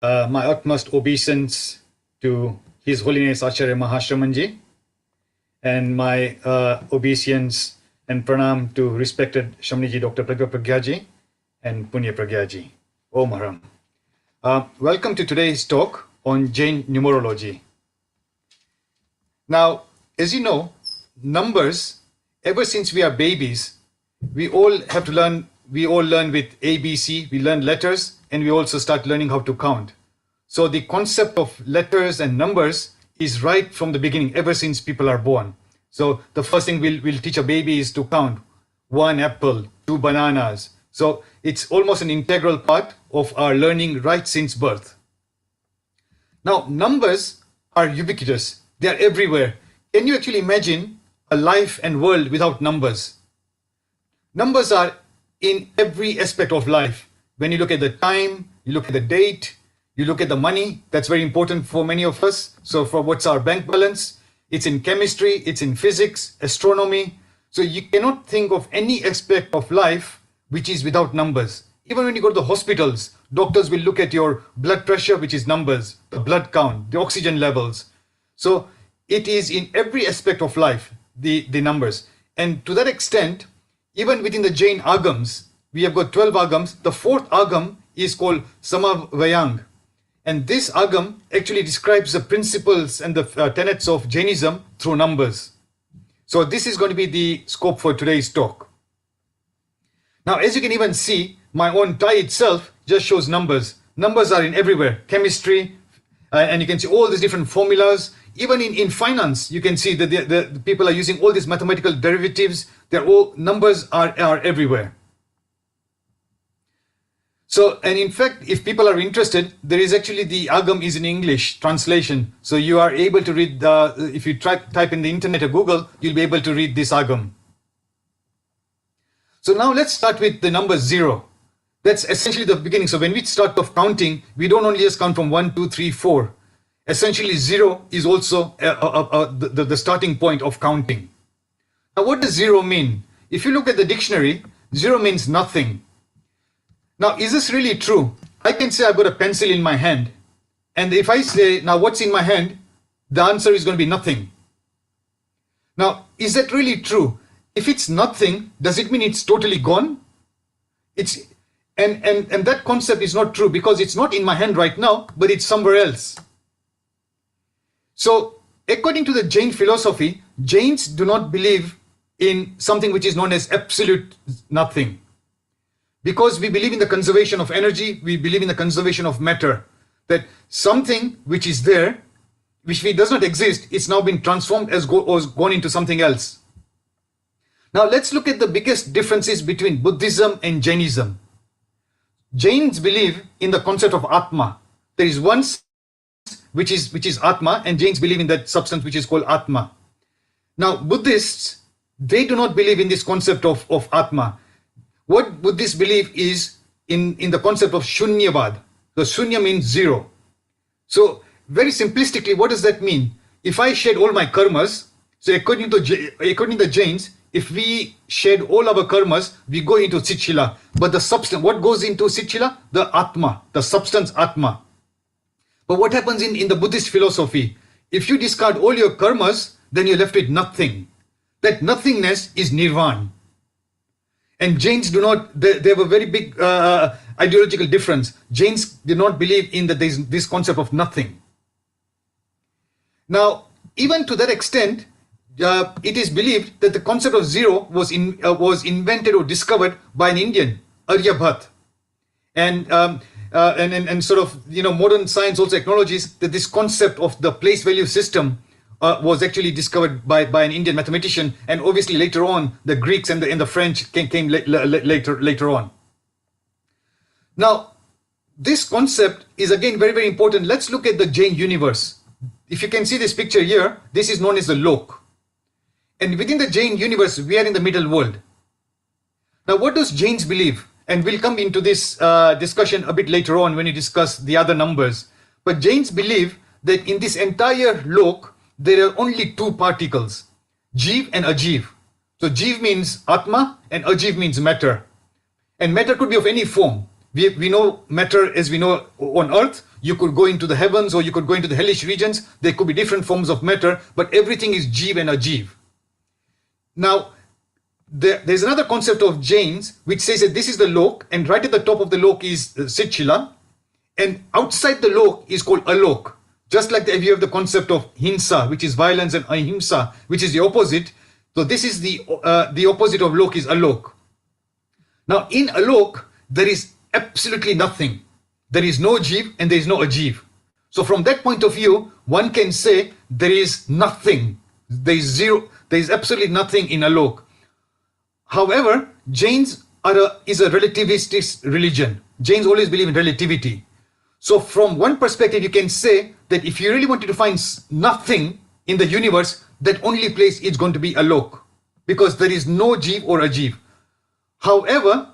My utmost obeisance to His Holiness Acharya Mahashramanji, and my obeisance and pranam to respected Shamniji Dr. Pragya Pragyaji and Punya Pragyaji. Om Haram. Welcome to today's talk on Jain Numerology. Now, as you know, numbers, ever since we are babies, we all learn with A, B, C, we learn letters, and we also start learning how to count. So the concept of letters and numbers is right from the beginning, ever since people are born. So the first thing we'll teach a baby is to count 1 apple, 2 bananas. So it's almost an integral part of our learning right since birth. Now, numbers are ubiquitous. They are everywhere. Can you actually imagine a life and world without numbers? Numbers are in every aspect of life. When you look at the time, you look at the date, you look at the money, that's very important for many of us. So for what's our bank balance, it's in chemistry, it's in physics, astronomy. So you cannot think of any aspect of life which is without numbers. Even when you go to the hospitals, doctors will look at your blood pressure, which is numbers, the blood count, the oxygen levels. So it is in every aspect of life, the numbers. And to that extent, even within the Jain agams, we have got 12 agams. The fourth agam is called Samavayang. And this agam actually describes the principles and the tenets of Jainism through numbers. So this is going to be the scope for today's talk. Now, as you can even see, my own tie itself just shows numbers. Numbers are in everywhere, chemistry, and you can see all these different formulas. Even in finance, you can see that the people are using all these mathematical derivatives. They're all, numbers are everywhere. So, and in fact, if people are interested, there is actually the agam is in English translation. So you are able to read, if you type in the internet or Google, you'll be able to read this agam. So now let's start with the number 0. That's essentially the beginning. So when we start off counting, we don't only just count from 1, 2, 3, 4. Essentially 0 is also the starting point of counting. Now what does 0 mean? If you look at the dictionary, 0 means nothing. Now, is this really true? I can say I've got a pencil in my hand. And if I say, now what's in my hand? The answer is going to be nothing. Now, is that really true? If it's nothing, does it mean it's totally gone? And that concept is not true because it's not in my hand right now, but it's somewhere else. So, according to the Jain philosophy, Jains do not believe in something which is known as absolute nothing. Because we believe in the conservation of energy, we believe in the conservation of matter. That something which is there, which does not exist, it's now been transformed as gone into something else. Now let's look at the biggest differences between Buddhism and Jainism. Jains believe in the concept of Atma. There is one which is Atma, and Jains believe in that substance which is called Atma. Now Buddhists, they do not believe in this concept of Atma. What Buddhists believe is in the concept of Shunyavad. So Shunya means 0. So very simplistically, what does that mean? If I shed all my karmas, so according to the Jains, if we shed all our karmas, we go into Sitchila. But the substance, what goes into Sitchila? The Atma, the substance Atma. But what happens in the Buddhist philosophy? If you discard all your karmas, then you're left with nothing. That nothingness is Nirvana. And Jains do not, they have a very big ideological difference. Jains do not believe in that there's this concept of nothing. Now, even to that extent, it is believed that the concept of 0 was invented or discovered by an Indian, Aryabhat. And sort of, modern science also acknowledges that this concept of the place value system was actually discovered by an Indian mathematician, and obviously later on the Greeks and the French came later on. Now, this concept is again very, very important. Let's look at the Jain universe. If you can see this picture here, this is known as the Lok. And within the Jain universe, we are in the middle world. Now, what does Jains believe? And we'll come into this discussion a bit later on when we discuss the other numbers. But Jains believe that in this entire Lok, there are only 2 particles, Jeev and Ajeev. So Jeev means Atma and Ajeev means matter. And matter could be of any form. We know matter as we know on earth, You could go into the heavens or you could go into the hellish regions. There could be different forms of matter, but everything is Jeev and Ajeev. Now, there's another concept of Jains which says that this is the lok, and right at the top of the lok is Sitchila, and outside the lok is called Alok. Just like you have the concept of Hinsa, which is violence, and Ahimsa, which is the opposite. So this is the opposite of lok is Alok. Now in Alok, there is absolutely nothing. There is no Jeev and there is no Ajeev. So from that point of view, one can say there is nothing. There is zero. There is absolutely nothing in Alok. However, Jains is a relativist religion. Jains always believe in relativity. So from one perspective, you can say that if you really wanted to find nothing in the universe, that only place is going to be Alok, because there is no Jeev or Ajeev. However,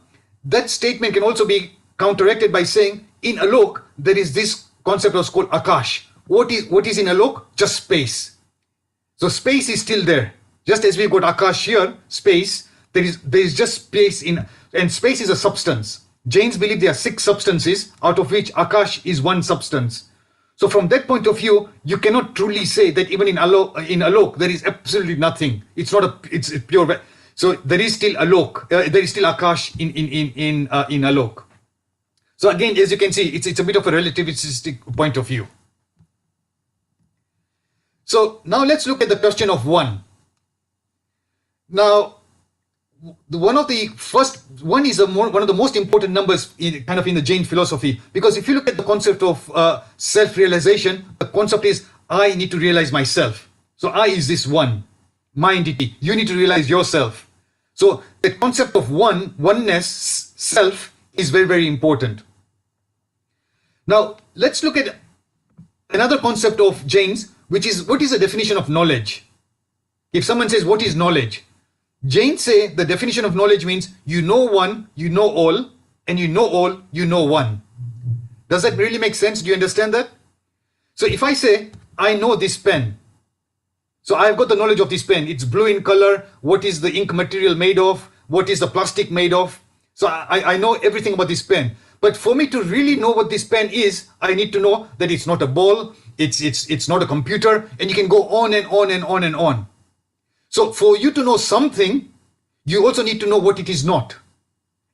that statement can also be counteracted by saying in Alok, there is this concept that's called Akash. What is in Alok? Just space. So space is still there. Just as we've got Akash here, space, there is just space and space is a substance. Jains believe there are 6 substances, out of which Akash is one substance. So from that point of view, you cannot truly say that even in Alok there is absolutely nothing. It's pure. So there is still Alok, there is still Akash in Alok. So again, as you can see, it's a bit of a relativistic point of view. So now let's look at the question of one. Now, one of the most important numbers in the Jain philosophy, because if you look at the concept of self-realization, the concept is I need to realize myself. So I is this one, my entity. You need to realize yourself. So the concept of oneness, self, is very, very important. Now let's look at another concept of Jains, which is what is the definition of knowledge? If someone says what is knowledge? Jains say the definition of knowledge means you know one, you know all, and you know all, you know one. Does that really make sense? Do you understand that? So if I say, I know this pen, so I've got the knowledge of this pen. It's blue in color. What is the ink material made of? What is the plastic made of? So I know everything about this pen. But for me to really know what this pen is, I need to know that it's not a ball, it's not a computer, and you can go on and on and on and on. So for you to know something, you also need to know what it is not.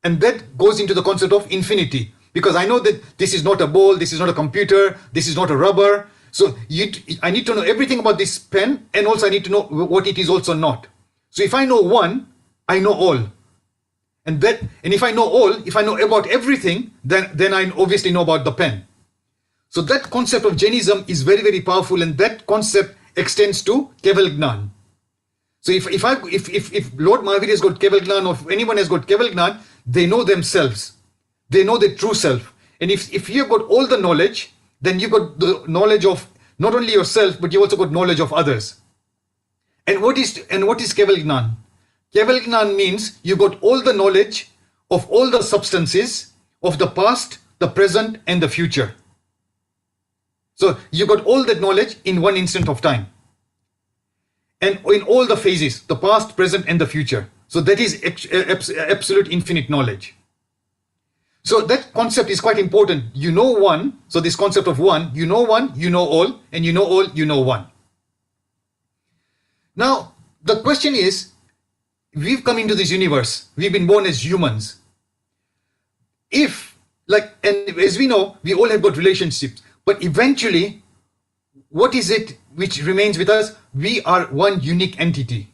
And that goes into the concept of infinity. Because I know that this is not a ball, this is not a computer, this is not a rubber. So I need to know everything about this pen, and also I need to know what it is also not. So if I know one, I know all. And if I know all, if I know about everything, then I obviously know about the pen. So that concept of Jainism is very, very powerful, and that concept extends to Keval Gnan. So if Lord Mahavir has got Keval Gnan, or if anyone has got Keval Gnan, they know themselves. They know their true self. And if you've got all the knowledge, then you've got the knowledge of not only yourself, but you also got knowledge of others. And what is Keval Gnan? Keval Gnan means you got all the knowledge of all the substances of the past, the present, and the future. So you got all that knowledge in one instant of time. And in all the phases, the past, present, and the future. So that is absolute infinite knowledge. So that concept is quite important. You know one, so this concept of one, you know all, and you know all, you know one. Now, the question is, we've come into this universe, we've been born as humans. And as we know, we all have got relationships, but eventually, what is it which remains with us? We are one unique entity.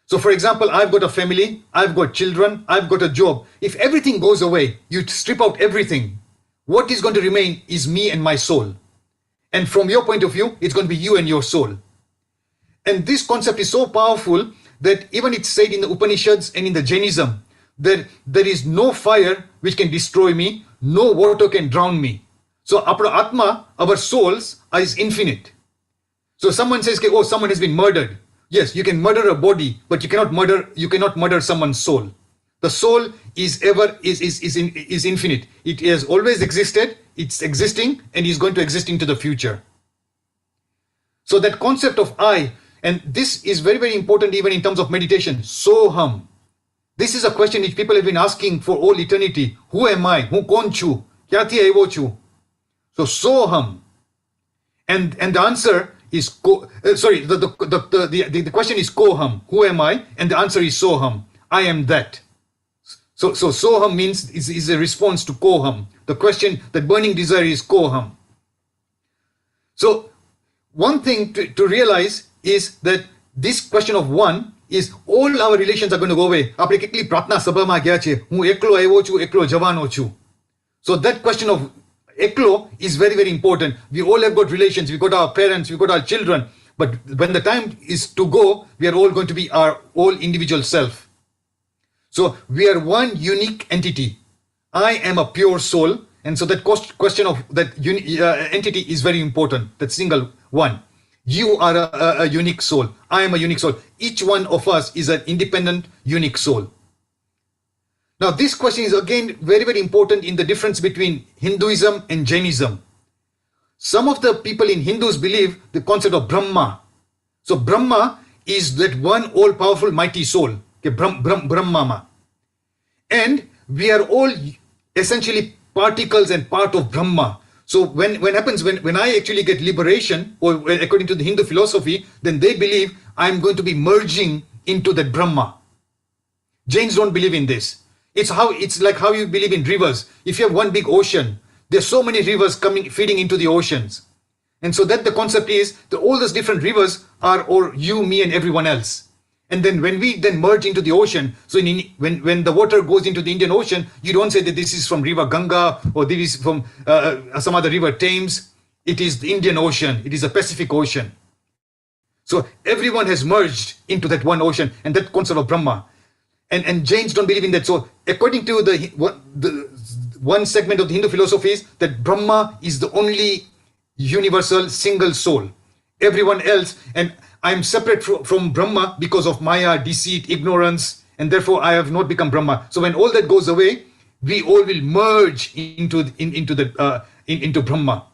So for example, I've got a family, I've got children, I've got a job. If everything goes away, you strip out everything, what is going to remain is me and my soul. And from your point of view, it's going to be you and your soul. And this concept is so powerful that even it's said in the Upanishads and in the Jainism, that there is no fire which can destroy me, no water can drown me. So apra Atma, our souls, is infinite. So someone says, oh, someone has been murdered. Yes, you can murder a body, but you cannot murder someone's soul. The soul is infinite. It has always existed, it's existing, and is going to exist into the future. So that concept of I, and this is very, very important even in terms of meditation. Soham. This is a question which people have been asking for all eternity. Who am I? Who kon chu? Kya thi hai wo chu? So Soham. And the answer is, the question is Koham, who am I? And the answer is Soham, I am that. So Soham means is a response to Koham. The question, that burning desire is Koham. So one thing to realize is that this question of one is all our relations are going to go away. આપણે કેટલી પ્રાર્થના સભામાં ગયા છે, હું એકલો આવ્યો છું, એકલો જવાનો છું. So that question of eklo is very, very important. We all have got relations. We got our parents, we got our children. But when the time is to go, we are all going to be our all individual self. So we are one unique entity. I am a pure soul. And so that question of that entity is very important. That single one. You are a unique soul. I am a unique soul. Each one of us is an independent, unique soul. Now, this question is again very, very important in the difference between Hinduism and Jainism. Some of the people in Hindus believe the concept of Brahma. So, Brahma is that one all-powerful, mighty soul. Okay, Brahmama. And we are all essentially particles and part of Brahma. So when I actually get liberation, or according to the Hindu philosophy, then they believe I'm going to be merging into that Brahma. Jains don't believe in this. It's like how you believe in rivers. If you have one big ocean, there's so many rivers feeding into the oceans. And so that the concept is that all those different rivers are or you, me, and everyone else. And then when we then merge into the ocean, so when the water goes into the Indian Ocean, you don't say that this is from River Ganga or this is from some other river Thames. It is the Indian Ocean. It is a Pacific Ocean. So everyone has merged into that one ocean, and that concept of Brahma. And Jains don't believe in that. So according to the one segment of the Hindu philosophy is that Brahma is the only universal single soul. Everyone else, and I'm separate from Brahma because of Maya, deceit, ignorance, and therefore I have not become Brahma. So when all that goes away, we all will merge into Brahma.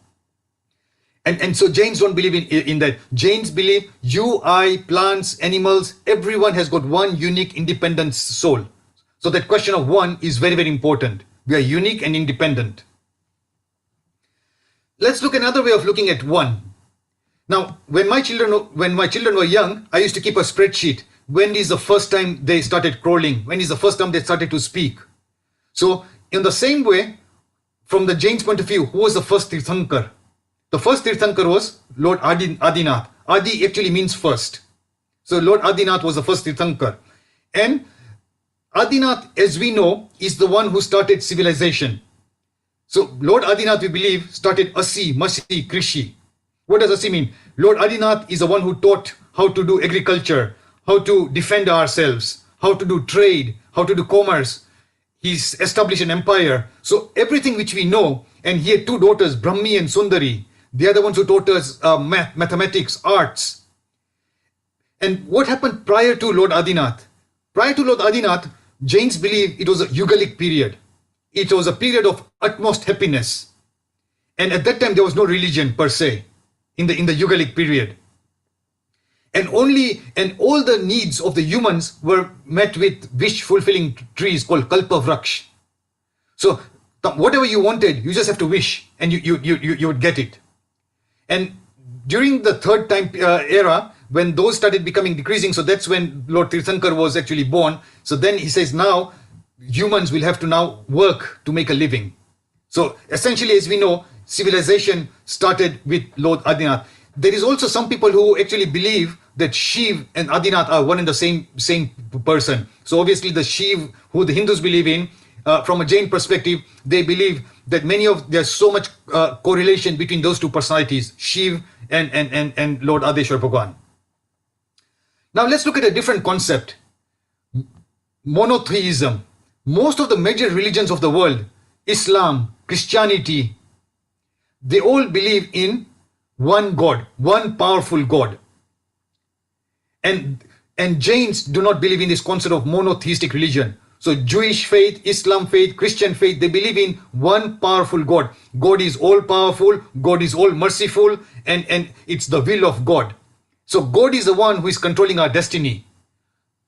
And so Jains don't believe in that. Jains believe you, I, plants, animals, everyone has got one unique independent soul. So that question of one is very, very important. We are unique and independent. Let's look another way of looking at one. Now, when my children were young, I used to keep a spreadsheet. When is the first time they started crawling? When is the first time they started to speak? So, in the same way, from the Jain's point of view, who was the first Tirthankar? The first Tirthankar was Lord Adinath. Adi actually means first. So, Lord Adinath was the first Tirthankar. And Adinath, as we know, is the one who started civilization. So, Lord Adinath, we believe, started Asi, Masi, Krishi. What does Asi mean? Lord Adinath is the one who taught how to do agriculture, how to defend ourselves, how to do trade, how to do commerce. He's established an empire. So everything which we know, and he had two daughters, Brahmi and Sundari. They are the ones who taught us mathematics, arts. And what happened prior to Lord Adinath? Prior to Lord Adinath, Jains believe it was a Yugalic period. It was a period of utmost happiness. And at that time, there was no religion per se. In the Yugalic period. And all the needs of the humans were met with wish-fulfilling trees called Kalpa Vraksh. So whatever you wanted, you just have to wish and you would get it. And during the third time era, when those started becoming decreasing, so that's when Lord Tirthankar was actually born. So then he says now humans will have to now work to make a living. So essentially, as we know, civilization started with Lord Adinath. There is also some people who actually believe that Shiv and Adinath are one and the same person. So obviously the Shiv, who the Hindus believe in, from a Jain perspective, they believe that there's so much correlation between those two personalities, Shiv and Lord Adeshwar Bhagwan. Now let's look at a different concept. Monotheism. Most of the major religions of the world, Islam, Christianity, they all believe in one God, one powerful God. And Jains do not believe in this concept of monotheistic religion. So Jewish faith, Islam faith, Christian faith, they believe in one powerful God. God is all powerful, God is all merciful, and it's the will of God. So God is the one who is controlling our destiny.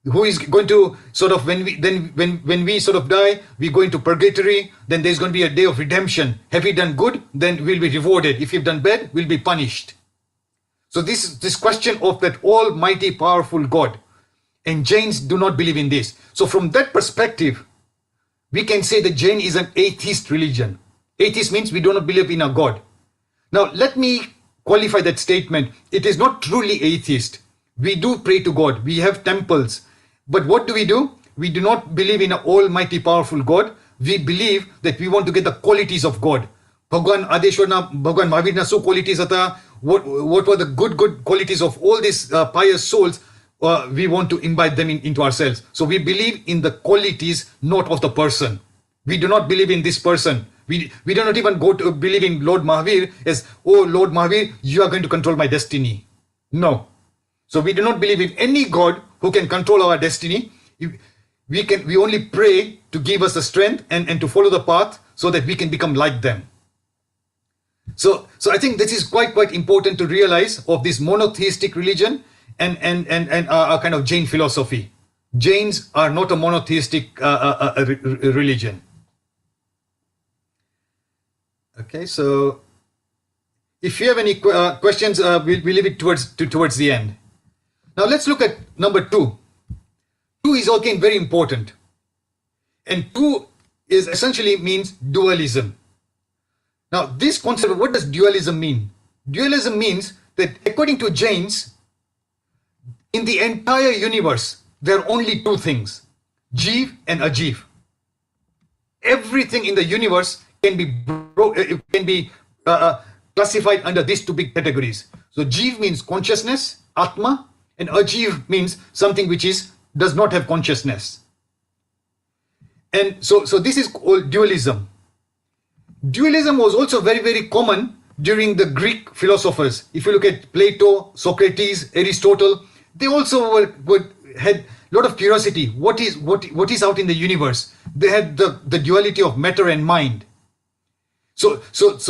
who is going to sort of, when we sort of die, we go into purgatory, then there's going to be a day of redemption. Have we done good, then we'll be rewarded. If we've done bad, we'll be punished. So this question of that almighty powerful God, and Jains do not believe in this. So from that perspective, we can say that Jain is an atheist religion. Atheist means we do not believe in a God. Now let me qualify that statement. It is not truly atheist. We do pray to God. We have temples. But what do? We do not believe in an almighty powerful God. We believe that we want to get the qualities of God. Bhagwan Adeshwarna, Bhagwan Mahavirna, so qualities ata. What were the good qualities of all these pious souls? We want to imbibe them into ourselves. So we believe in the qualities, not of the person. We do not believe in this person. We do not even go to believe in Lord Mahavir as, oh Lord Mahavir, you are going to control my destiny. No. So we do not believe in any God who can control our destiny. We only pray to give us the strength and to follow the path so that we can become like them. So I think this is quite important to realize of this monotheistic religion and our kind of Jain philosophy. Jains are not a monotheistic religion. Okay, so if you have any questions, we'll leave it towards the end. Now let's look at number 2. 2 is again very important. And 2 is essentially means dualism. Now this concept, what does dualism mean? Dualism means that according to Jains, in the entire universe, there are only 2 things, Jeev and Ajeev. Everything in the universe can be classified under these 2 big categories. So Jeev means consciousness, Atma, and Ajeev means something which does not have consciousness. And so this is called dualism. Dualism was also very common during the Greek philosophers. If you look at Plato, Socrates, Aristotle, they also had a lot of curiosity. What is out in the universe? They had the duality of matter and mind. So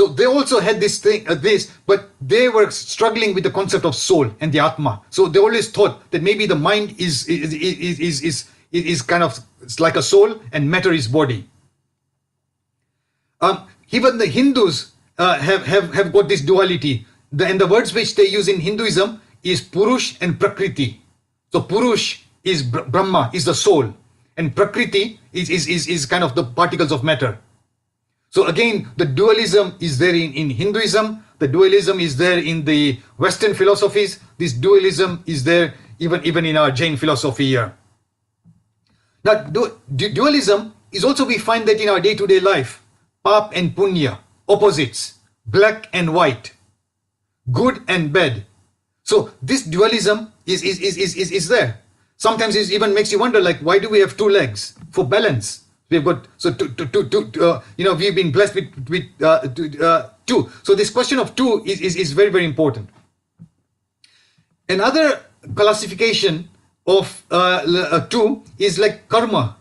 they also had this, but they were struggling with the concept of soul and the Atma. So they always thought that maybe the mind is kind of, it's like a soul and matter is body. Even the Hindus have got this duality. And the words which they use in Hinduism is Purush and Prakriti. So Purush is Brahma, is the soul, and Prakriti is kind of the particles of matter. So again, the dualism is there in Hinduism, the dualism is there in the Western philosophies, this dualism is there even in our Jain philosophy here. Now, dualism is also, we find that in our day-to-day life, Pap and Punya, opposites, black and white, good and bad. So this dualism is there. Sometimes it even makes you wonder, like, why do we have 2 legs? For balance. We've got, so we've been blessed with 2. So this question of 2 is very important. Another classification of 2 is like karma.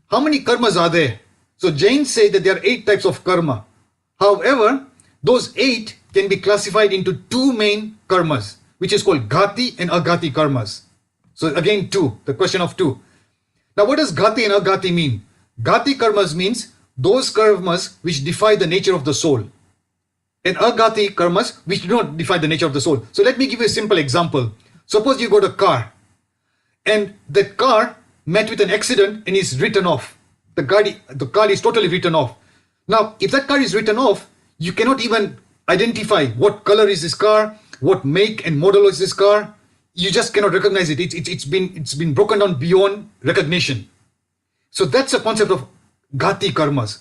How many karmas are there? So Jains say that there are 8 types of karma. However, those 8 can be classified into 2 main karmas, which is called Ghati and Aghati karmas. So again, 2, the question of 2. Now what does Ghati and Aghati mean? Ghati karmas means those karmas which defy the nature of the soul, and Aghati karmas which do not defy the nature of the soul. So let me give you a simple example. Suppose you got a car, and that car met with an accident and is written off. The car is totally written off. Now, if that car is written off, you cannot even identify what color is this car, what make and model is this car. You just cannot recognize it. It's been broken down beyond recognition. So that's a concept of Ghati karmas.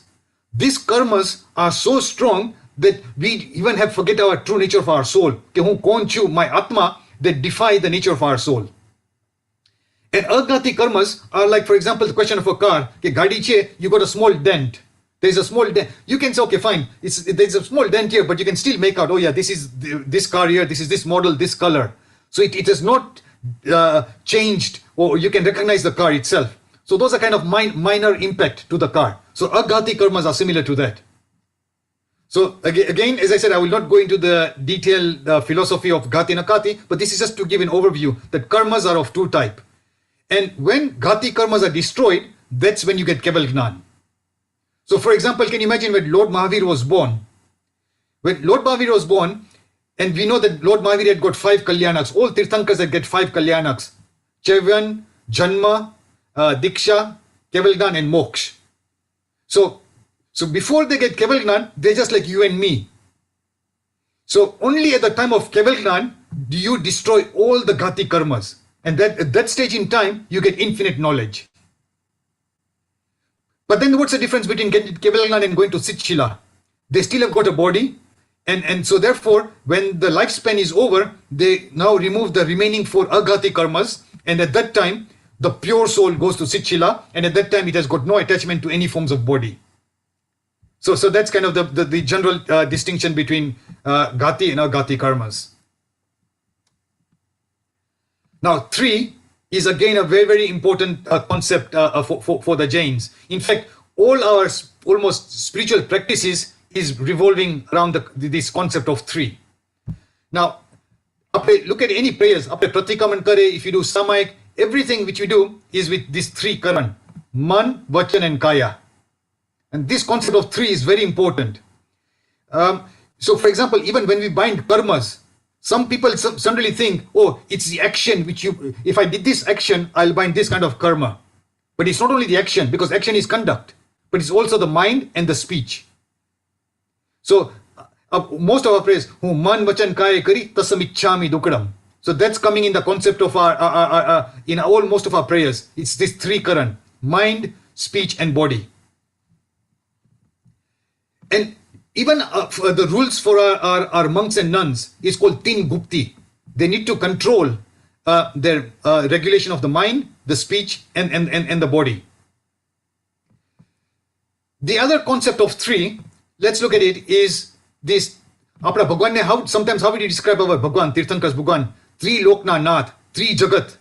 These karmas are so strong that we even have forget our true nature of our soul. Ke hu kaun chu, my Atma, that defy the nature of our soul. And Aghati karmas are like, for example, the question of a car. Ke gadi che, you got a small dent. There's a small dent. You can say, okay, fine. There's a small dent here, but you can still make out, oh yeah, this is this car here, this is this model, this color. So it has not changed, or you can recognize the car itself. So those are kind of minor impact to the car. So Aghati karmas are similar to that. So again, as I said, I will not go into the detailed philosophy of Ghati and Aghati, but this is just to give an overview that karmas are of 2 types. And when Ghati karmas are destroyed, that's when you get Keval Gnan. So for example, can you imagine when Lord Mahavir was born? When Lord Mahavir was born, and we know that Lord Mahavir had got 5 Kalyanaks, all Tirthankars had got 5 Kalyanaks. Chevyan, Janma, Diksha, Keval Gnan and Moksha. So before they get Keval Gnan, they're just like you and me. So only at the time of Keval Gnan do you destroy all the Ghati karmas. And at that stage in time, you get infinite knowledge. But then what's the difference between Keval Gnan and going to Sit-Shila? They still have got a body. And so therefore, when the lifespan is over, they now remove the remaining 4 Aghati karmas. And at that time, the pure soul goes to Sit-Shila. And at that time, it has got no attachment to any forms of body. So that's kind of the general distinction between Ghati and Aghati karmas. Now, 3 is again a very, very important concept for the Jains. In fact, all our almost spiritual practices is revolving around this concept of 3. Now, look at any prayers. Pratikaman kare, if you do Samayik, everything which you do is with these 3 karan. Man, Vachan and Kaya. And this concept of 3 is very important. So for example, even when we bind karmas, some people suddenly think, oh, it's the action which if I did this action, I'll bind this kind of karma. But it's not only the action, because action is conduct, but it's also the mind and the speech. So most of our prayers, man vachan kaya kari tasamichami dukadam. So that's coming in the concept of most of our prayers. It's this 3 karan: mind, speech and body. And even the rules for our monks and nuns is called Tin Gupti. They need to control their regulation of the mind, the speech, and the body. The other concept of 3, let's look at it, is this. Sometimes how would you describe our Bhagwan, Tirthankars Bhagwan? 3 Lokna Nath, 3 Jagat.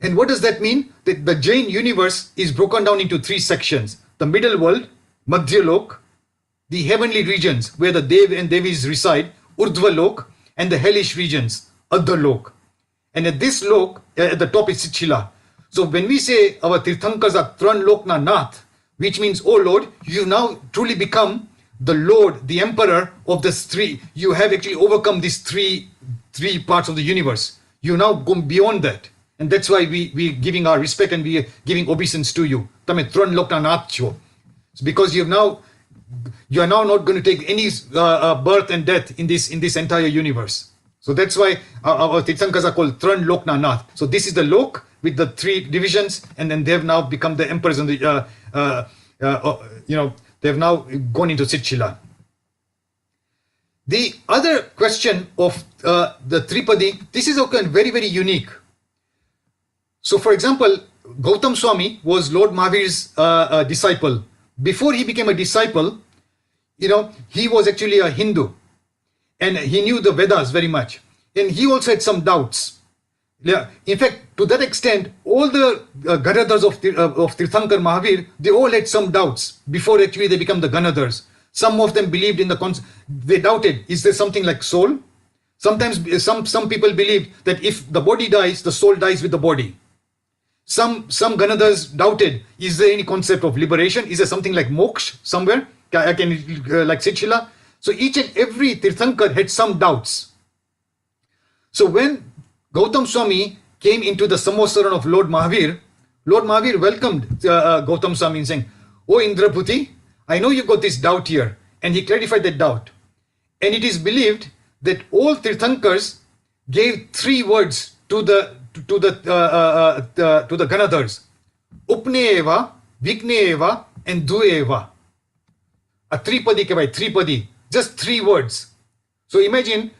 And what does that mean? That the Jain universe is broken down into 3 sections. The middle world, Madhya Lok, the heavenly regions where the Dev and Devis reside, Urdhva Lok, and the hellish regions, Adha Lok. And at this Lok, at the top is Sit-Shila. So when we say our Tirthankars are Tran Lokna Nath, which means, oh Lord, you now truly become the Lord, the Emperor of this 3. You have actually overcome these three parts of the universe. You now go beyond that. And that's why we're giving our respect and we are giving obeisance to you. Tame Tran Lokna Nath Cho. Because you are now not going to take any birth and death in this entire universe. So that's why our Tirthankars are called Tran Lokna Nath. So this is the Lok with the 3 divisions, and then they have now become the emperors, and they have now gone into Sit-Shila. The other question of the Tripadi, this is very, very unique. So for example, Gautam Swami was Lord Mahavir's disciple. Before he became a disciple, he was actually a Hindu, and he knew the Vedas very much. And he also had some doubts. In fact, to that extent, all the Ganadhars of Tirthankar Mahavir, they all had some doubts before actually they become the Ganadhars. Some of them believed in they doubted, is there something like soul? Sometimes some people believed that if the body dies, the soul dies with the body. Some Ganadhars doubted, is there any concept of liberation? Is there something like moksha somewhere? Like Sit-Shila? So each and every Tirthankar had some doubts. So when Gautam Swami came into the Samosaran of Lord Mahavir welcomed Gautam Swami, saying, "Oh Indraputi, I know you've got this doubt here." And he clarified that doubt. And it is believed that all Tirthankars gave 3 words to the Ganadhars: Upneeva, Vigneeva, and Dueva. A Tripadi kevai, Tripadi, just 3 words. So imagine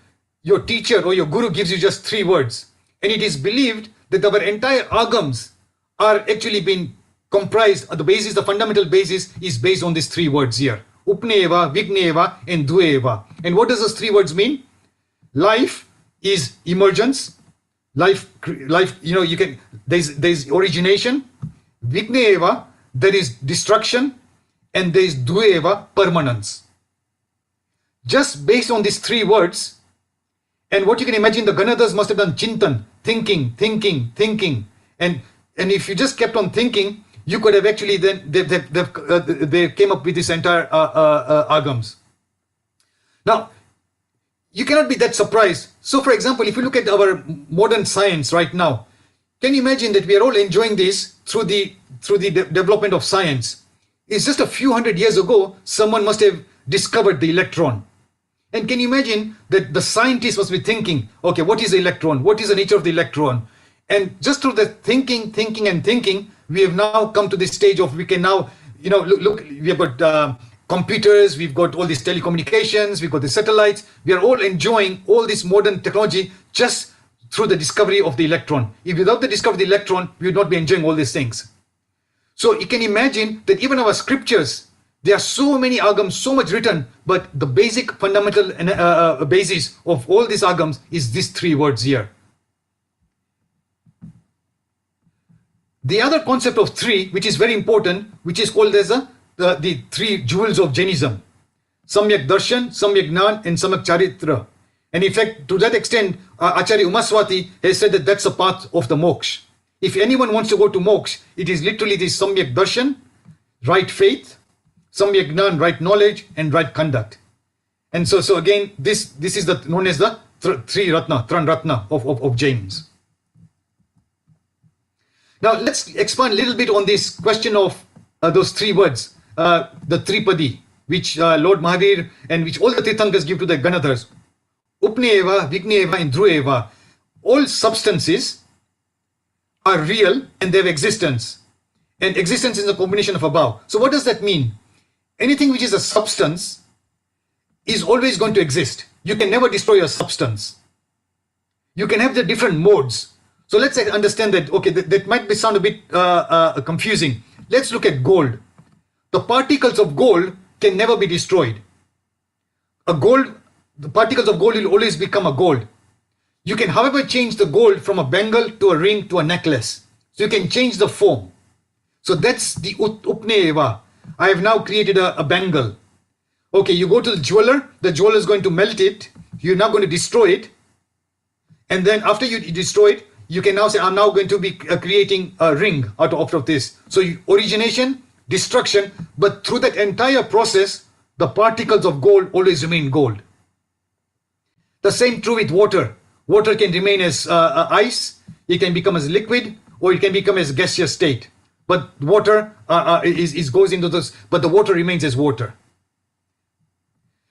your teacher or your guru gives you just 3 words. And it is believed that our entire agams are actually being comprised, the fundamental basis is based on these 3 words here. Upneeva, Vigneeva, and Dueva. And what does those 3 words mean? Life is emergence. Life, there's origination. Vigneeva, there is destruction. And there is Dueva, permanence. Just based on these 3 words, and what you can imagine, the Ganadhars must have done Chintan, thinking. And And if you just kept on thinking, you could have actually then, they came up with this entire agams. Now, you cannot be that surprised. So, for example, if you look at our modern science right now, can you imagine that we are all enjoying this through the development of science? It's just a few hundred years ago, someone must have discovered the electron. And can you imagine that the scientists must be thinking, okay, what is the electron? What is the nature of the electron? And just through the thinking, we have now come to this stage of we can now, look, we have got computers, we've got all these telecommunications, we've got the satellites. We are all enjoying all this modern technology just through the discovery of the electron. If without the discovery of the electron, we would not be enjoying all these things. So you can imagine that even our scriptures, there are so many agams, so much written, but the basic fundamental basis of all these agams is these 3 words here. The other concept of 3, which is very important, which is called as the 3 jewels of Jainism: Samyak Darshan, Samyak Gnan, and Samyak Charitra. And in fact, to that extent, Acharya Umaswati has said that that's a path of the moksha. If anyone wants to go to moksha, it is literally this Samyak Darshan, right faith, Samyak Gnan, right knowledge, and right conduct. And so again, this is known as the Tran Ratna of Jains. Now let's expand a little bit on this question of those 3 words, the Tripadi, which Lord Mahavir and which all the Tirthankars give to the Ganadhars. Upneva, Vigneeva, and Dhruveva. All substances are real and they have existence. And existence is a combination of above. So what does that mean? Anything which is a substance is always going to exist. You can never destroy a substance. You can have the different modes. So let's understand that, okay, that might sound a bit confusing. Let's look at gold. The particles of gold can never be destroyed. The particles of gold will always become a gold. You can, however, change the gold from a bangle to a ring to a necklace. So you can change the form. So that's the Upneva. I have now created a bangle. Okay, you go to the jeweler is going to melt it. You're now going to destroy it. And then after you destroy it, you can now say, I'm now going to be creating a ring out of this. So origination, destruction, but through that entire process, the particles of gold always remain gold. The same true with water. Water can remain as ice, it can become as liquid, or it can become as gaseous state. But water goes into this, but the water remains as water.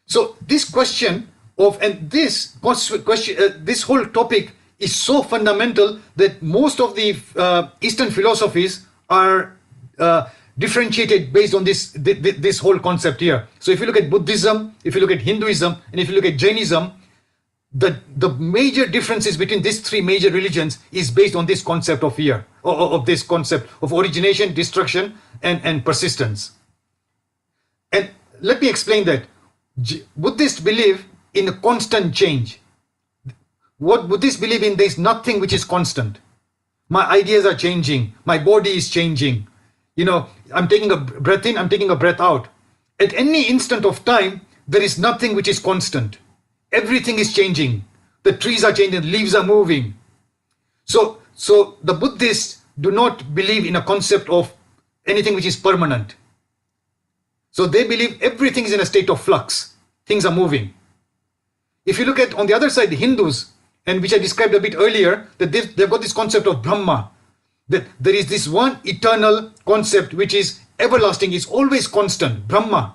So this question of, and this question, this whole topic is so fundamental that most of the Eastern philosophies are differentiated based on this whole concept here. So if you look at Buddhism, if you look at Hinduism, and if you look at Jainism, the major differences between these 3 major religions is based on this concept of here, of this concept of origination, destruction, and persistence. And let me explain that. Buddhists believe in a constant change. What Buddhists believe in, there is nothing which is constant. My ideas are changing. My body is changing. I'm taking a breath in, I'm taking a breath out. At any instant of time, there is nothing which is constant. Everything is changing. The trees are changing, the leaves are moving. So the Buddhists do not believe in a concept of anything which is permanent. So they believe everything is in a state of flux. Things are moving. If you look at, on the other side, the Hindus, and which I described a bit earlier, that they've got this concept of Brahma, that there is this one eternal concept which is everlasting, is always constant. Brahma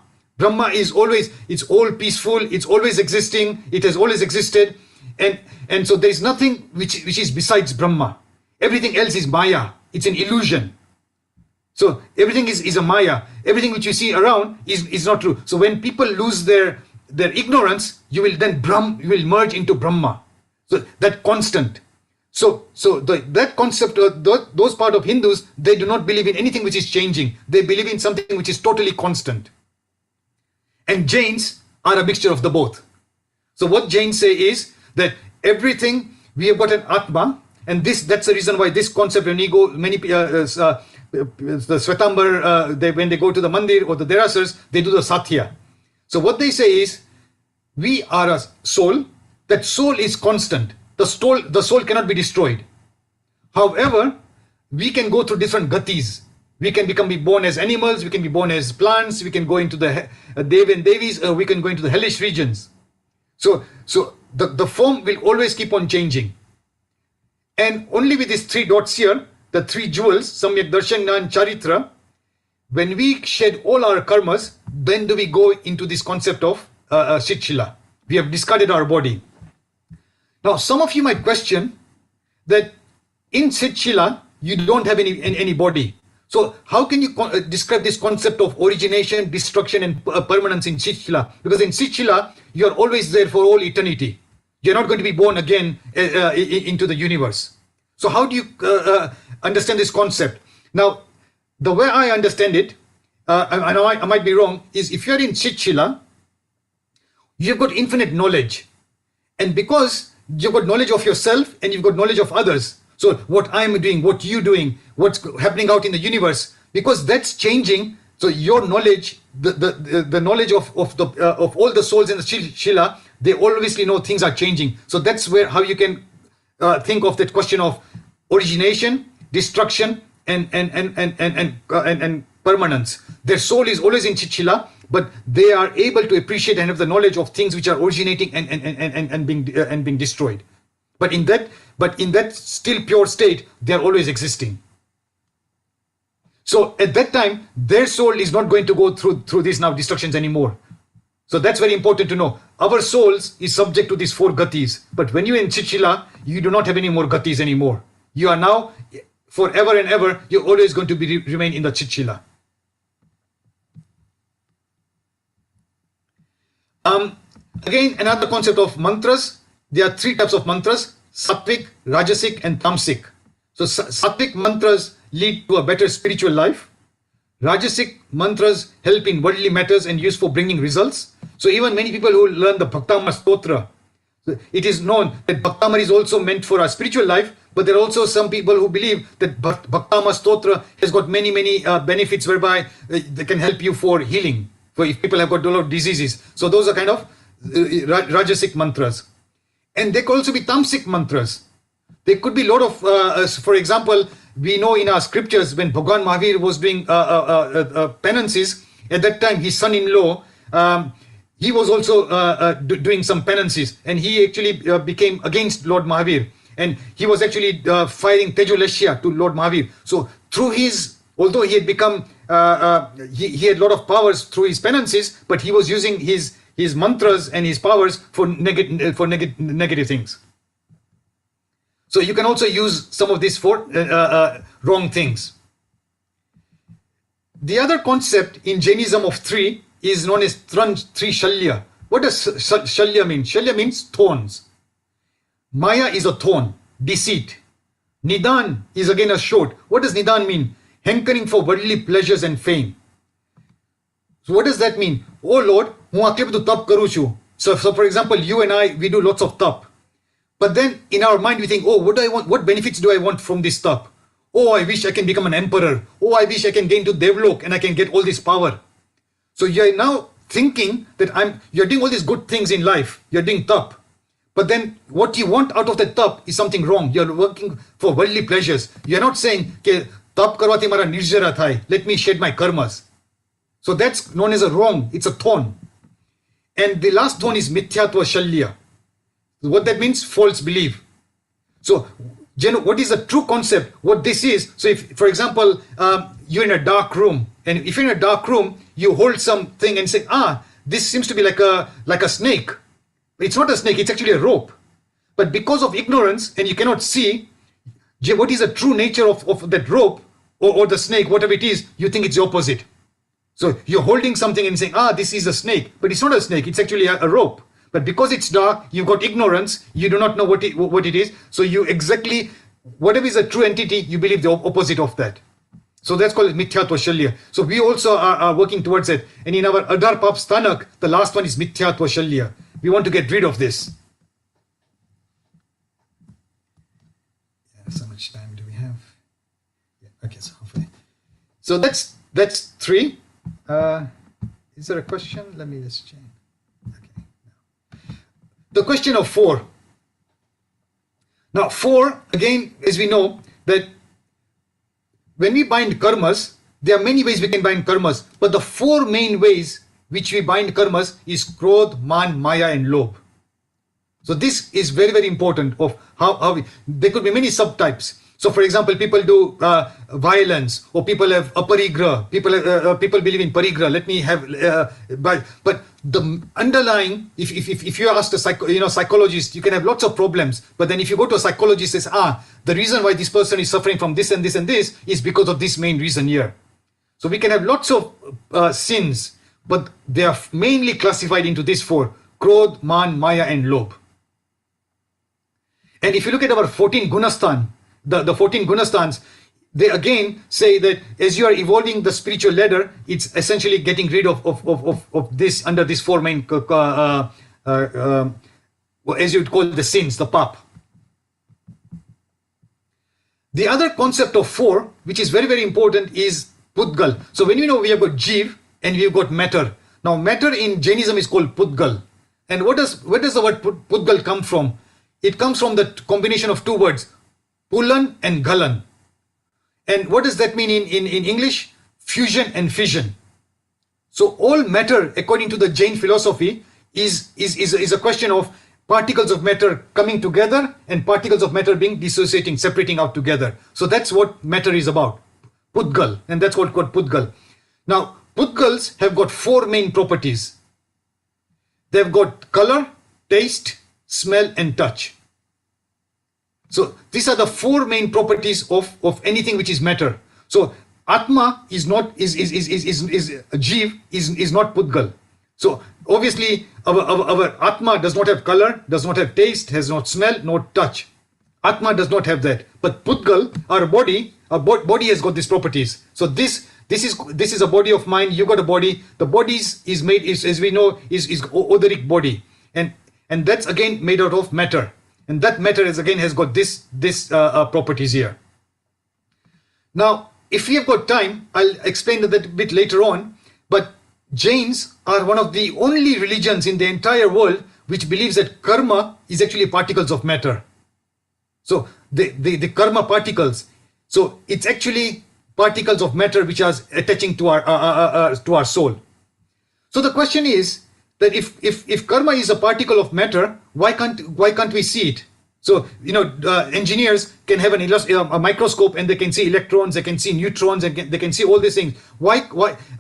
is always, it's all peaceful, it's always existing, it has always existed, and so there is nothing which is besides Brahma. Everything else is Maya, it's an illusion. So everything is a Maya. Everything which you see around is not true. So when people lose their ignorance, you will merge into Brahma. So that constant. So that concept, those part of Hindus, they do not believe in anything which is changing. They believe in something which is totally constant. And Jains are a mixture of the both. So what Jains say is that everything, we have got an Atma, and that's the reason why this concept, when we go, the Swetambar, when they go to the Mandir or the Derasars, they do the Satya. So what they say is, we are a soul, that soul is constant. The soul cannot be destroyed. However, we can go through different gatis. We can be born as animals, we can be born as plants, we can go into the Dev and Devis, we can go into the hellish regions. So the form will always keep on changing. And only with these 3 dots here, the 3 jewels, Samyak Darshan, Gnan, Charitra, when we shed all our karmas, then do we go into this concept of Shitshila. We have discarded our body. Now, some of you might question that in Shitshila, you don't have any body. So how can you describe this concept of origination, destruction, and permanence in Shitshila? Because in Shitshila, you are always there for all eternity. You're not going to be born again into the universe. So how do you understand this concept? Now, the way I understand it, I might be wrong, is if you're in Shitshila, you've got infinite knowledge. And because you've got knowledge of yourself and you've got knowledge of others, so what I'm doing, what you're doing, what's happening out in the universe, because that's changing. So your knowledge, the knowledge of all the souls in the Shila, they obviously know things are changing. So that's how you can think of that question of origination, destruction, and permanence. Their soul is always in Shila, but they are able to appreciate and have the knowledge of things which are originating and being destroyed. But in that still pure state, they are always existing. So at that time, their soul is not going to go through these now destructions anymore. So that's very important to know. Our souls is subject to these 4 gatis. But when you're in Shitshila, you do not have any more gatis anymore. You are now, forever and ever, you're always going to remain in the Shitshila. Again, another concept of mantras. There are 3 types of mantras: Sattvic, Rajasic, and Tamasic. So Sattvic mantras lead to a better spiritual life. Rajasic mantras help in worldly matters and used for bringing results. So even many people who learn the Bhaktamar Stotra, it is known that Bhaktamar is also meant for our spiritual life, but there are also some people who believe that Bhaktamar Stotra has got many benefits whereby they can help you for healing, for if people have got a lot of diseases. So those are kind of Rajasic mantras. And they could also be Tamasic mantras. There could be a lot of, for example, we know in our scriptures when Bhagwan Mahavir was doing penances, at that time his son-in-law, he was also doing some penances, and he actually became against Lord Mahavir, and he was actually firing Tejoleshya to Lord Mahavir. So through his, although he had become, he had a lot of powers through his penances, but he was using his mantras and his powers for negative things. So you can also use some of these for wrong things. The other concept in Jainism of 3 is known as Tri Shalya. What does Shalya mean? Shalya means thorns. Maya is a thorn, deceit. Nidan is again a short. What does Nidan mean? Hankering for worldly pleasures and fame. So what does that mean? Oh Lord, હું આટલે બધું તપ કરું છું. So for example, you and I, we do lots of tap. But then in our mind we think, oh, what do I want? What benefits do I want from this tap? Oh, I wish I can become an emperor. Oh, I wish I can gain to Devlok and I can get all this power. So you're now thinking that you're doing all these good things in life. You're doing tap. But then what you want out of that tap is something wrong. You're working for worldly pleasures. You're not saying, ke tap karwathi mara nirjara thai. Let me shed my karmas. So that's known as a wrong. It's a thorn. And the last thorn is mithyatva shalya. What that means? False belief. So, what is the true concept? What this is? So, if, for example, you're in a dark room, and if you're in a dark room, you hold something and say, this seems to be like a snake. It's not a snake, it's actually a rope. But because of ignorance, and you cannot see what is the true nature of that rope or the snake, whatever it is, you think it's the opposite. So you're holding something and saying, this is a snake, but it's not a snake, it's actually a rope. But because it's dark, you've got ignorance, you do not know what it is. So you exactly, whatever is a true entity, you believe the opposite of that. So that's called mithyatva shalya. So we also are working towards it. And in our Adhar Pap Sthanak, the last one is mithyatva shalya. We want to get rid of this. So much time do we have? Yeah, okay, so hopefully. So that's 3. Is there a question? Let me just change. Okay. The question of 4. Now 4, again, as we know, that when we bind karmas, there are many ways we can bind karmas, but the four main ways which we bind karmas is Krodh, Man, Maya and Lobh. So this is very, very important of how there could be many subtypes. So for example, people do violence, or people have aparigrah, people believe in parigrah. Let me have, but the underlying, if you ask a psychologist, you can have lots of problems. But then if you go to a psychologist, says, the reason why this person is suffering from this and this and this is because of this main reason here. So we can have lots of sins, but they are mainly classified into these four: Krodh, Man, Maya and Lobh. And if you look at our 14 Gunasthan, the 14 Gunasthans, they again say that as you are evolving the spiritual ladder, it's essentially getting rid of this under these four main, as you would call the sins, the pap. The other concept of four, which is very, very important, is Pudgal. So when we have got Jeev and we've got matter. Now matter in Jainism is called Pudgal. And where does the word Pudgal come from? It comes from the combination of two words, Pulan and Galan. And what does that mean in English? Fusion and fission. So all matter, according to the Jain philosophy, is a question of particles of matter coming together and particles of matter being dissociating, separating out together. So that's what matter is about, Pudgal, and that's what called Pudgal. Now, Pudgals have got four main properties. They've got color, taste, smell and touch. So these are the four main properties of anything which is matter. So Atma is not Jeev is not Pudgal. So obviously our Atma does not have color, does not have taste, has not smell, nor touch. Atma does not have that. But Pudgal, our body has got these properties. So this is a body of mine. You got a body. The body is made, as we know, is odoric body, and that's again made out of matter. And that matter has got this properties here. Now, if we have got time, I'll explain that a bit later on. But Jains are one of the only religions in the entire world which believes that karma is actually particles of matter. So the karma particles. So it's actually particles of matter which are attaching to our soul. So the question is that if karma is a particle of matter, why can't we see it? So engineers can have a microscope and they can see electrons, they can see neutrons, and they can see all these things. Why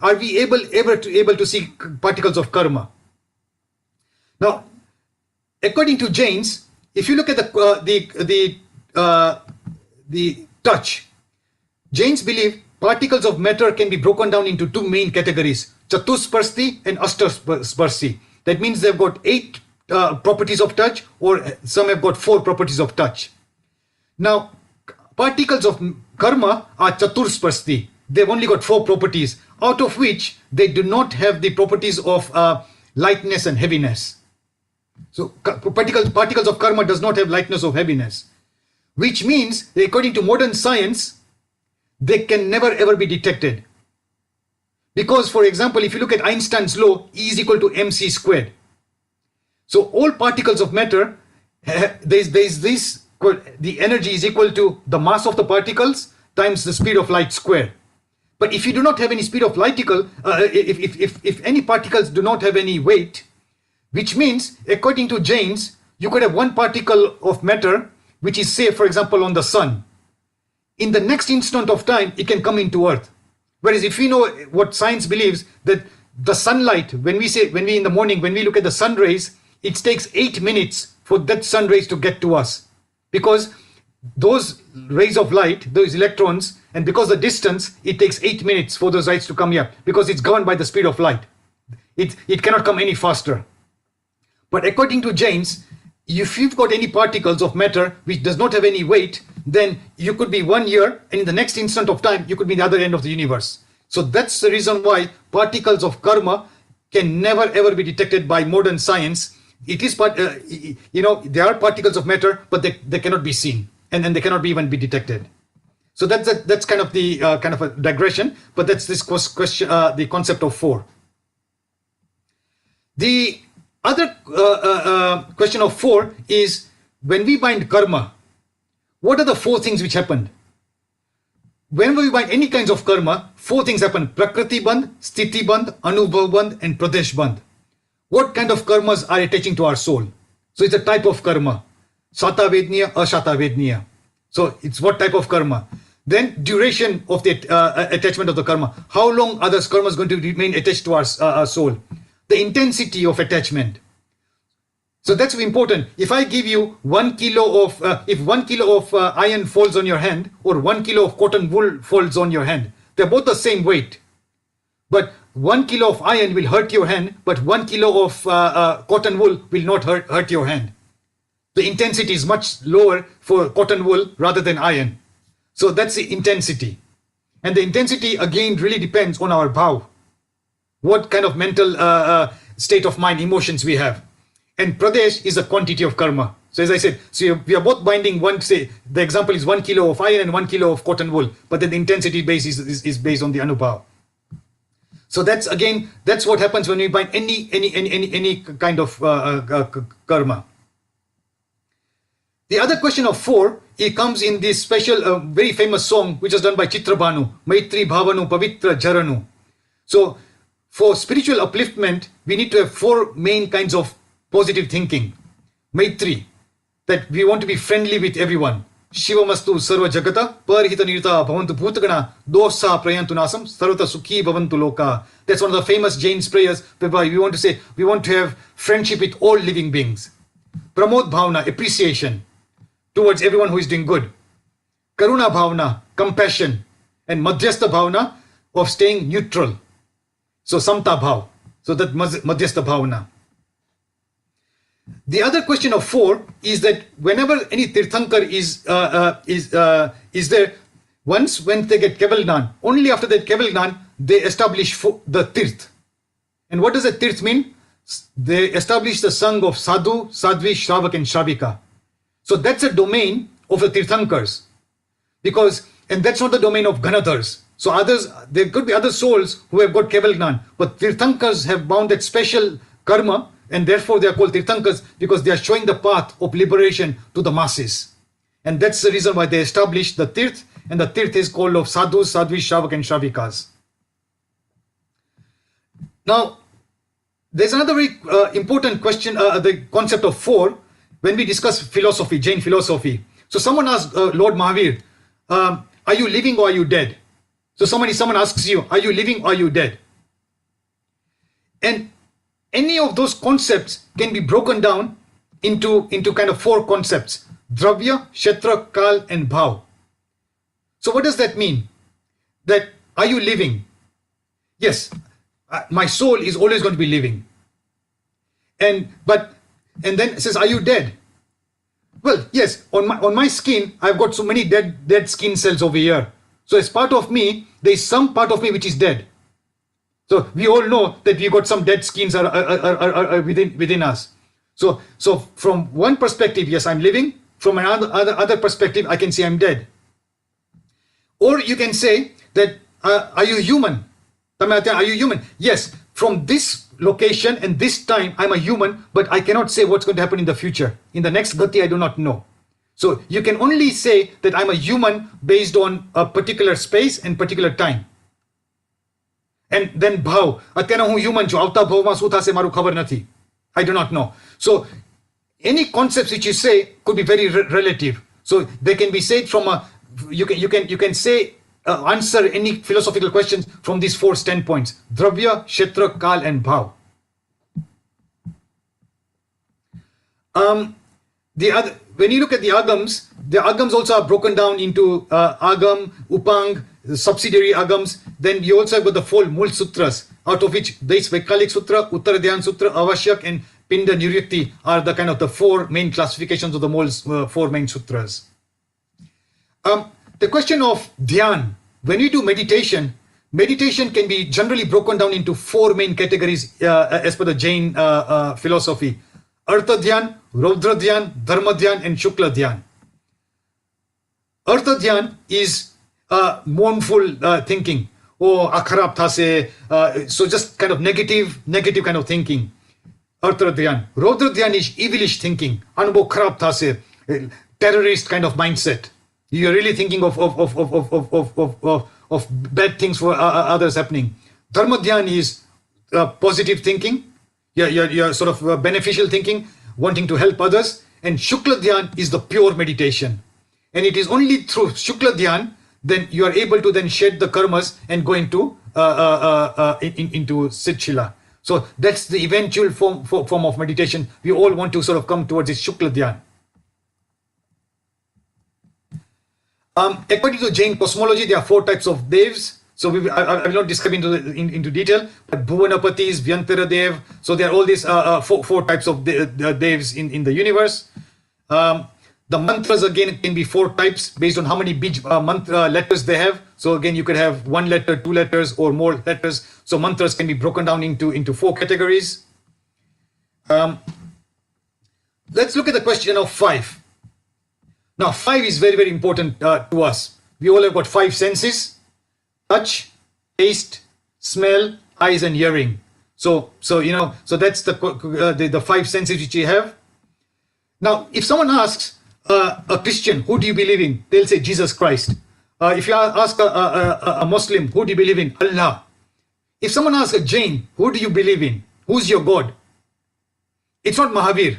are we able to see particles of karma? Now, according to Jains, if you look at the touch, Jains believe particles of matter can be broken down into two main categories: Chatusparshi and Ashtasparshi. That means they've got 8 properties of touch, or some have got 4 properties of touch. Now, particles of karma are Chatusparshi. They've only got 4 properties, out of which they do not have the properties of lightness and heaviness. So particles of karma does not have lightness or heaviness, which means that according to modern science, they can never ever be detected. Because, for example, if you look at Einstein's law, E is equal to mc squared. So all particles of matter, the energy is equal to the mass of the particles times the speed of light squared. But if you do not have any speed of light, if any particles do not have any weight, which means, according to Jains, you could have one particle of matter, which is, say, for example, on the sun. In the next instant of time, it can come into Earth. Whereas if we know what science believes, that the sunlight, when we in the morning, when we look at the sun rays, it takes 8 minutes for that sun rays to get to us. Because those rays of light, those electrons, and because the distance, it takes 8 minutes for those rays to come here, because it's governed by the speed of light. It cannot come any faster. But according to Jains, if you've got any particles of matter which does not have any weight, then you could be 1 year, and in the next instant of time, you could be the other end of the universe. So that's the reason why particles of karma can never ever be detected by modern science. It is there are particles of matter, but they cannot be seen, and they cannot even be detected. So that's kind of the kind of a digression, but that's this question, the concept of 4. The other question of 4 is, when we bind karma, what are the 4 things which happened? whenever we bind any kinds of karma, 4 things happen: Prakriti Bandh, Sthiti Bandh, Anubhav Bandh, and Pradesh Bandh. What kind of karmas are attaching to our soul? So it's a type of karma. Shata Vedniya, Ashata Vedniya. So it's what type of karma. Then duration of the attachment of the karma. How long are those karmas going to remain attached to our soul? The intensity of attachment. So that's important. If I give you 1 kilo of, if 1 kilo of iron falls on your hand, or 1 kilo of cotton wool falls on your hand, they're both the same weight. But 1 kilo of iron will hurt your hand, but 1 kilo of cotton wool will not hurt your hand. The intensity is much lower for cotton wool rather than iron. So that's the intensity. And the intensity again really depends on our bhav. What kind of mental state of mind, emotions we have. And pradesh is a quantity of karma. So as I said, so we are both binding one, say, the example is 1 kilo of iron and 1 kilo of cotton wool, but then the intensity base is based on the anubhav. So that's again, that's what happens when we bind any kind of karma. The other question of 4, it comes in this special, very famous song, which is done by Chitrabhanu, Maitri Bhavanu Pavitra Jaranu. So for spiritual upliftment, we need to have 4 main kinds of positive thinking. Maitri, that we want to be friendly with everyone. Shivamastu sarva jagata, parhita nirta bhavantu bhutagana, dosa prayantu nasam, sarvata sukhi bhavantu loka. That's one of the famous Jain prayers, whereby we want to say, we want to have friendship with all living beings. Pramod bhavna, appreciation towards everyone who is doing good. Karuna bhavna, compassion. And madhyastha bhavna, of staying neutral. So samta bhav. So that madhyastha bhavna. The other question of 4 is that whenever any tirthankar is there, once when they get kevalgnan, only after that kevalgnan, they establish the tirth. And what does a tirth mean? They establish the sangha of sadhu, sadhvi, shravak and shravika. So that's a domain of the tirthankars. Because, and that's not the domain of ganadhars. So others, there could be other souls who have got kevalgnan, but tirthankars have bound that special karma, and therefore they are called tirthankars because they are showing the path of liberation to the masses. And that's the reason why they established the tirth, and the tirth is called of sadhus, sadhvis, shravak and shravikas. Now, there's another very important question, the concept of 4, when we discuss philosophy, Jain philosophy. So someone asked Lord Mahavir, are you living or are you dead? So someone asks you, are you living or are you dead? And any of those concepts can be broken down into kind of 4 concepts: Dravya, Kshetra, Kal, and Bhav. So what does that mean? That are you living? Yes, my soul is always going to be living. And then it says, are you dead? Well, yes, on my skin, I've got so many dead skin cells over here. So as part of me, there is some part of me which is dead. So we all know that we got some dead skins are within us. So from one perspective, yes, I'm living. From another perspective, I can say I'm dead. Or you can say that, are you human? Are you human? Yes, from this location and this time, I'm a human, but I cannot say what's going to happen in the future. In the next gati, I do not know. So you can only say that I'm a human based on a particular space and particular time. And then bhav, અત્યારે હું human છું, આવતા ભાવમાં શું થશે મારું ખબર નથી. I do not know. So any concepts which you say could be very relative. So they can be said from a, you can say, answer any philosophical questions from these 4 standpoints: Dravya, Kshetra, Kal and Bhav. When you look at the agams also are broken down into agam, upang, subsidiary agams. Then you also have got the 4 mul sutras, out of which Dais Vaikalik Sutra, Uttara Sutra, Avashyak and Pinda Niryukti are the kind of the 4 main classifications of the 4 main sutras. The question of dhyan, when you do meditation can be generally broken down into 4 main categories as per the Jain philosophy: Artha dhyan, Raudra dhyan, Dharma dhyan and Shukla dhyan. Artha dhyan is mournful thinking. Oh, akharab thase. So just kind of negative kind of thinking. Artha dhyan. Raudra dhyan is evilish thinking. Anubhav kharab thase. Terrorist kind of mindset. You're really thinking of bad things for others happening. Dharma dhyan is positive thinking. You're sort of beneficial thinking, wanting to help others. And Shukla dhyan is the pure meditation. And it is only through Shukla dhyan then you are able to then shed the karmas and go into Siddhshila. So that's the eventual form of meditation. We all want to sort of come towards this Shukla dhyan. According to Jain cosmology, there are 4 types of devs. So I will not describe into detail, but Bhuvanapatis, Vyantara Dev. So there are all these 4 types of devs in the universe. The mantras again can be 4 types based on how many mantra letters they have. So again, you could have 1 letter, 2 letters, or more letters. So mantras can be broken down into 4 categories. Let's look at the question of 5. Now, 5 is very, very important to us. We all have got 5 senses: touch, taste, smell, eyes, and hearing. So that's the 5 senses which we have. Now, if someone asks a Christian, who do you believe in? They'll say Jesus Christ. If you ask a Muslim, who do you believe in? Allah. If someone asks a Jain, who do you believe in? Who's your God? It's not Mahavir.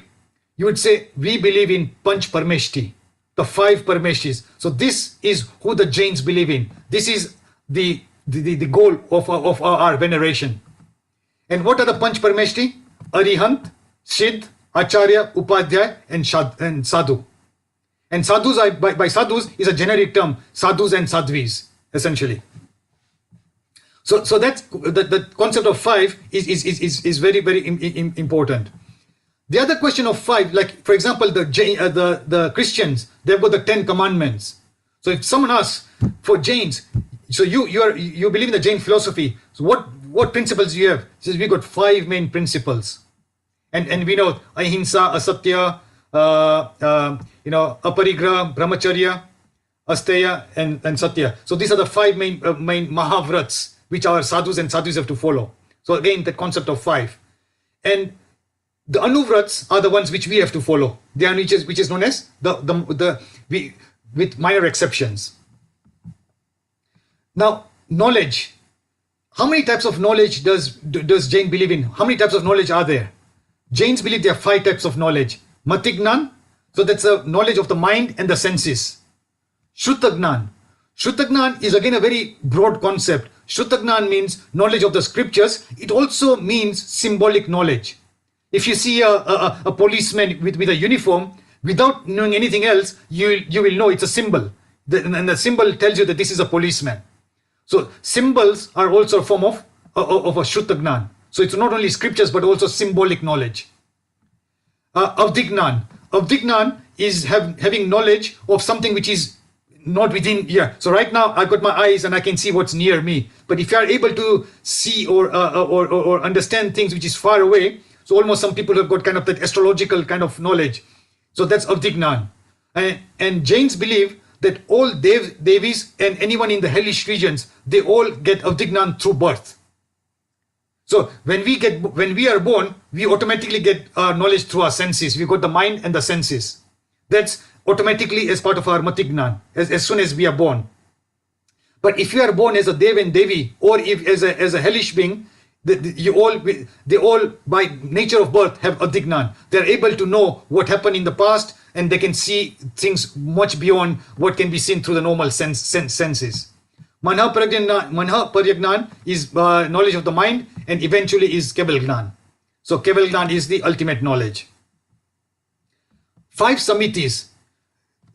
You would say, we believe in Panch Parmeshti, the 5 Parmeshtis. So this is who the Jains believe in. This is the goal of our veneration. And what are the Panch Parmeshti? Arihant, Siddh, Acharya, Upadhyay, and Sadhu. And sadhus by sadhus is a generic term, sadhus and sadhvis, essentially. So that's the concept of 5 is very, very important. The other question of 5, like for example, the Christians, they've got the 10 commandments. So if someone asks for Jains, so you believe in the Jain philosophy, so what principles do you have? He says we got 5 main principles. And we know ahimsa, asatya, aparigraha, brahmacharya, asteya, and satya. So these are the 5 main mahavrats which our sadhus and sadhus have to follow. So again, the concept of 5. And the anuvrats are the ones which we have to follow. They are which is known as with minor exceptions. Now, knowledge. How many types of knowledge does Jain believe in? How many types of knowledge are there? Jains believe there are 5 types of knowledge. Matignan, so that's a knowledge of the mind and the senses. Shrutagnan. Shrutagnan is again a very broad concept. Shrutagnan means knowledge of the scriptures. It also means symbolic knowledge. If you see a policeman with a uniform, without knowing anything else, you will know it's a symbol. And the symbol tells you that this is a policeman. So symbols are also a form of a Shrutagnan. So it's not only scriptures, but also symbolic knowledge. Avdignan. Avdignan is having knowledge of something which is not within here. So right now I've got my eyes and I can see what's near me. But if you are able to see or understand things which is far away, so almost some people have got kind of that astrological kind of knowledge. So that's Avdignan. And Jains believe that all Devis and anyone in the hellish regions, they all get Avdignan through birth. So when we are born, we automatically get our knowledge through our senses. We got the mind and the senses. That's automatically as part of our Matignan, as soon as we are born. But if you are born as a Dev and Devi, or if as a hellish being, they all by nature of birth have Avdignan. They're able to know what happened in the past, and they can see things much beyond what can be seen through the normal senses. Manha Paryagnan is knowledge of the mind, and eventually is Keval Gnan. So Keval Gnan is the ultimate knowledge. 5 samitis.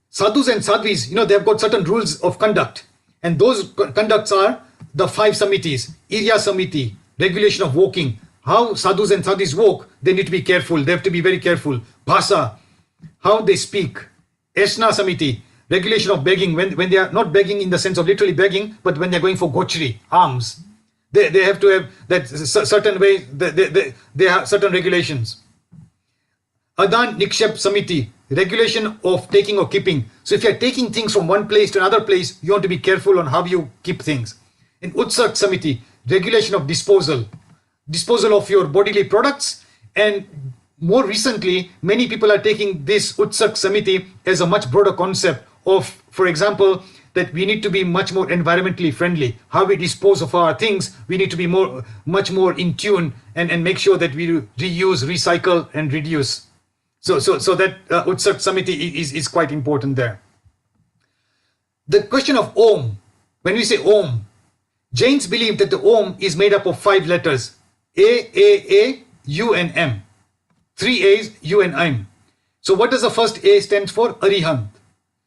Sadhus and sadhvis, they have got certain rules of conduct. And those conducts are the 5 samitis. Irya Samiti, regulation of walking. How sadhus and sadhvis walk, they need to be careful. They have to be very careful. Bhasa, how they speak. Esna Samiti, regulation of begging. When they are not begging in the sense of literally begging, but when they're going for gochri, alms. They have to have that certain way, they have certain regulations. Adan Nikshep Samiti, regulation of taking or keeping. So if you're taking things from one place to another place, you want to be careful on how you keep things. In Utsak Samiti, regulation of disposal of your bodily products. And more recently, many people are taking this Utsak Samiti as a much broader concept of for example, that we need to be much more environmentally friendly. How we dispose of our things, we need to be much more in tune and make sure that we reuse, recycle, and reduce. So that Utsav Samiti is quite important there. The question of Om, when we say Om, Jains believe that the Om is made up of 5 letters, A, U, and M. 3 A's, U, and M. So what does the first A stand for? Arihant.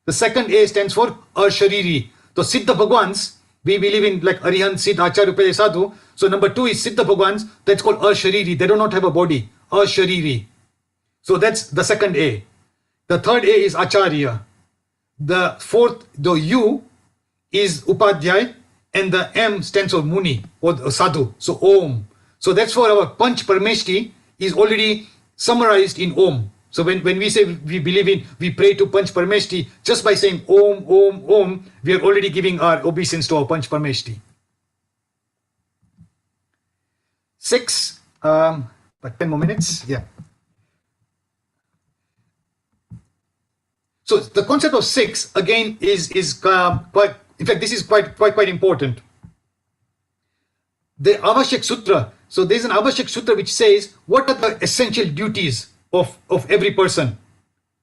The second A stands for Ashariri. So Siddha Bhagwans, we believe in like Arihant, Siddha, Acharya, Upaya, Sadhu. So number 2 is Siddha Bhagwans, that's called Ashariri. They do not have a body. Ashariri. So that's the second A. The third A is Acharya. The fourth, the U is Upadhyay, and the M stands for Muni or Sadhu. So Om. So that's for our Panch Parmeshti is already summarized in Om. So when we say we pray to Panch Parmeshti, just by saying Om, Om, Om, we are already giving our obeisance to our Panch Parmeshti. 6, but 10 more minutes, yeah. So the concept of 6 again is quite, in fact, this is quite important. The Avashyak Sutra. So there's an Avashyak Sutra which says what are the essential duties of every person,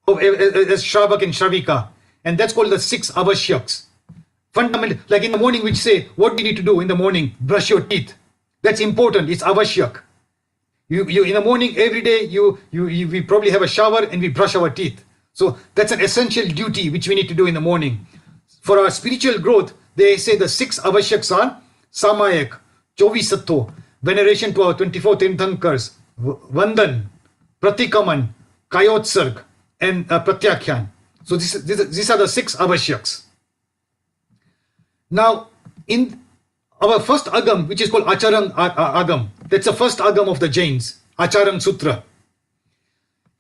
as Shravak and Shravika, and that's called the 6 Avashyaks. Fundamental, like in the morning, which say what we need to do in the morning: brush your teeth. That's important. It's Avashyak. You in the morning every day we probably have a shower and we brush our teeth. So that's an essential duty which we need to do in the morning. For our spiritual growth, they say the 6 Avashyaks are Samayak, Chovisattva, veneration to our 24 Tirthankars, Vandan, Pratikaman, Kayotsarg, and Pratyakhyan. So these are the 6 Avashyaks. Now, in our first Agam, which is called Acharang Agam, that's the first Agam of the Jains, Acharang Sutra.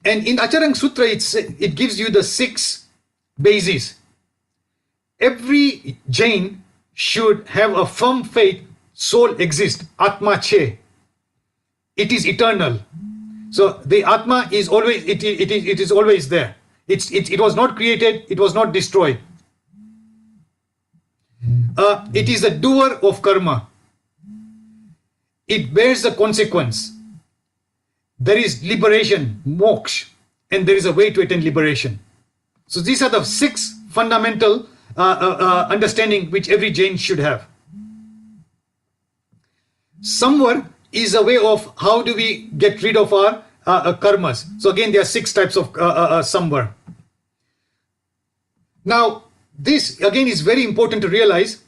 And in Acharang Sutra, it gives you the 6 bases. Every Jain should have a firm faith soul exists, Atma Che. It is eternal. So the Atma is always, it is always there. It was not created, it was not destroyed. It is a doer of karma. It bears the consequence. There is liberation, moksha, and there is a way to attain liberation. So these are the 6 fundamental understanding which every Jain should have. Samvar is a way of how do we get rid of our karmas. So again, there are 6 types of samvar. Now, this again is very important to realize.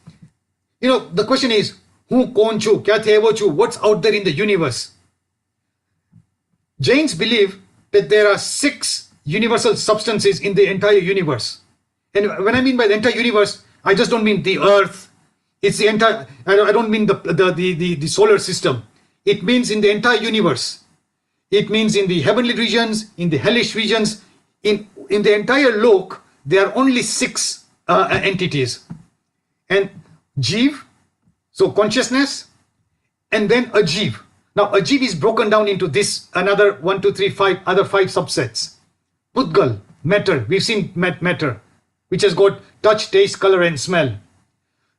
You know, the question is, who kon chu, kya the wo chu, what's out there in the universe? Jains believe that there are 6 universal substances in the entire universe. And when I mean by the entire universe, I just don't mean the earth. It's the entire, I don't mean the solar system. It means in the entire universe. It means in the heavenly regions, in the hellish regions, in the entire lok, there are only 6 entities. And Jeev, so consciousness, and then Ajeev. Now Ajeev is broken down into this, another 1, 2, 3, 5, other 5 subsets. Pudgal, matter, we've seen matter, which has got touch, taste, color, and smell.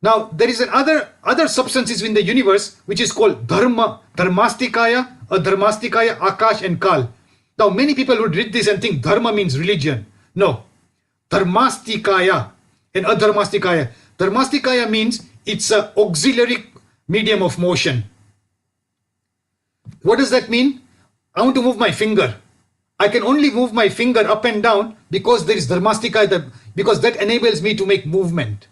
Now, there is other substances in the universe which is called Dharma, Dharmastikaya, Adharmastikaya, Akash, and Kal. Now, many people would read this and think Dharma means religion. No. Dharmastikaya and Adharmastikaya. Dharmastikaya means it's an auxiliary medium of motion. What does that mean? I want to move my finger. I can only move my finger up and down because there is Dharmastikaya, because that enables me to make movement.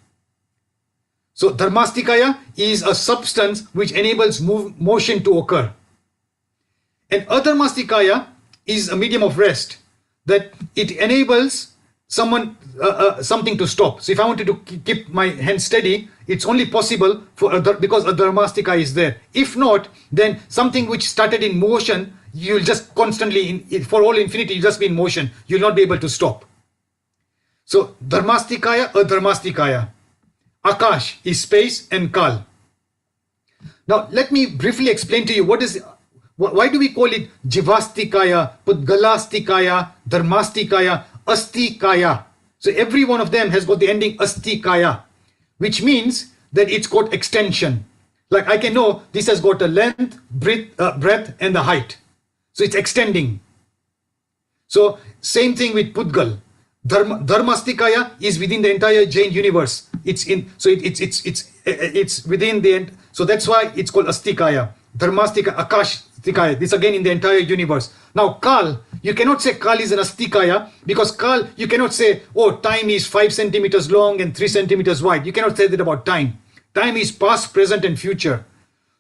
So Dharmastikaya is a substance which enables motion to occur. And Adharmastikaya is a medium of rest, that it enables something to stop. So if I wanted to keep my hand steady, it's only possible because Adharmastikaya is there. If not, then something which started in motion, you'll just constantly, for all infinity, you'll just be in motion. You'll not be able to stop. So Dharmastikaya, Adharmastikaya. Akash is space and Kal. Now let me briefly explain to you why do we call it Jivastikaya, Pudgalastikaya, Dharmastikaya, Astikaya. So every one of them has got the ending astikaya, which means that it's got extension. Like I can know this has got a length, breadth, and the height. So it's extending. So same thing with Pudgal. Dharmastikaya is within the entire Jain universe. It's in, so it's within the end. So that's why it's called Astikaya. Dharmastika, Akashtikaya. This again in the entire universe. Now Kal, you cannot say Kal is an Astikaya, because Kal, you cannot say, oh, time is 5 centimeters long and 3 centimeters wide. You cannot say that about time. Time is past, present, and future.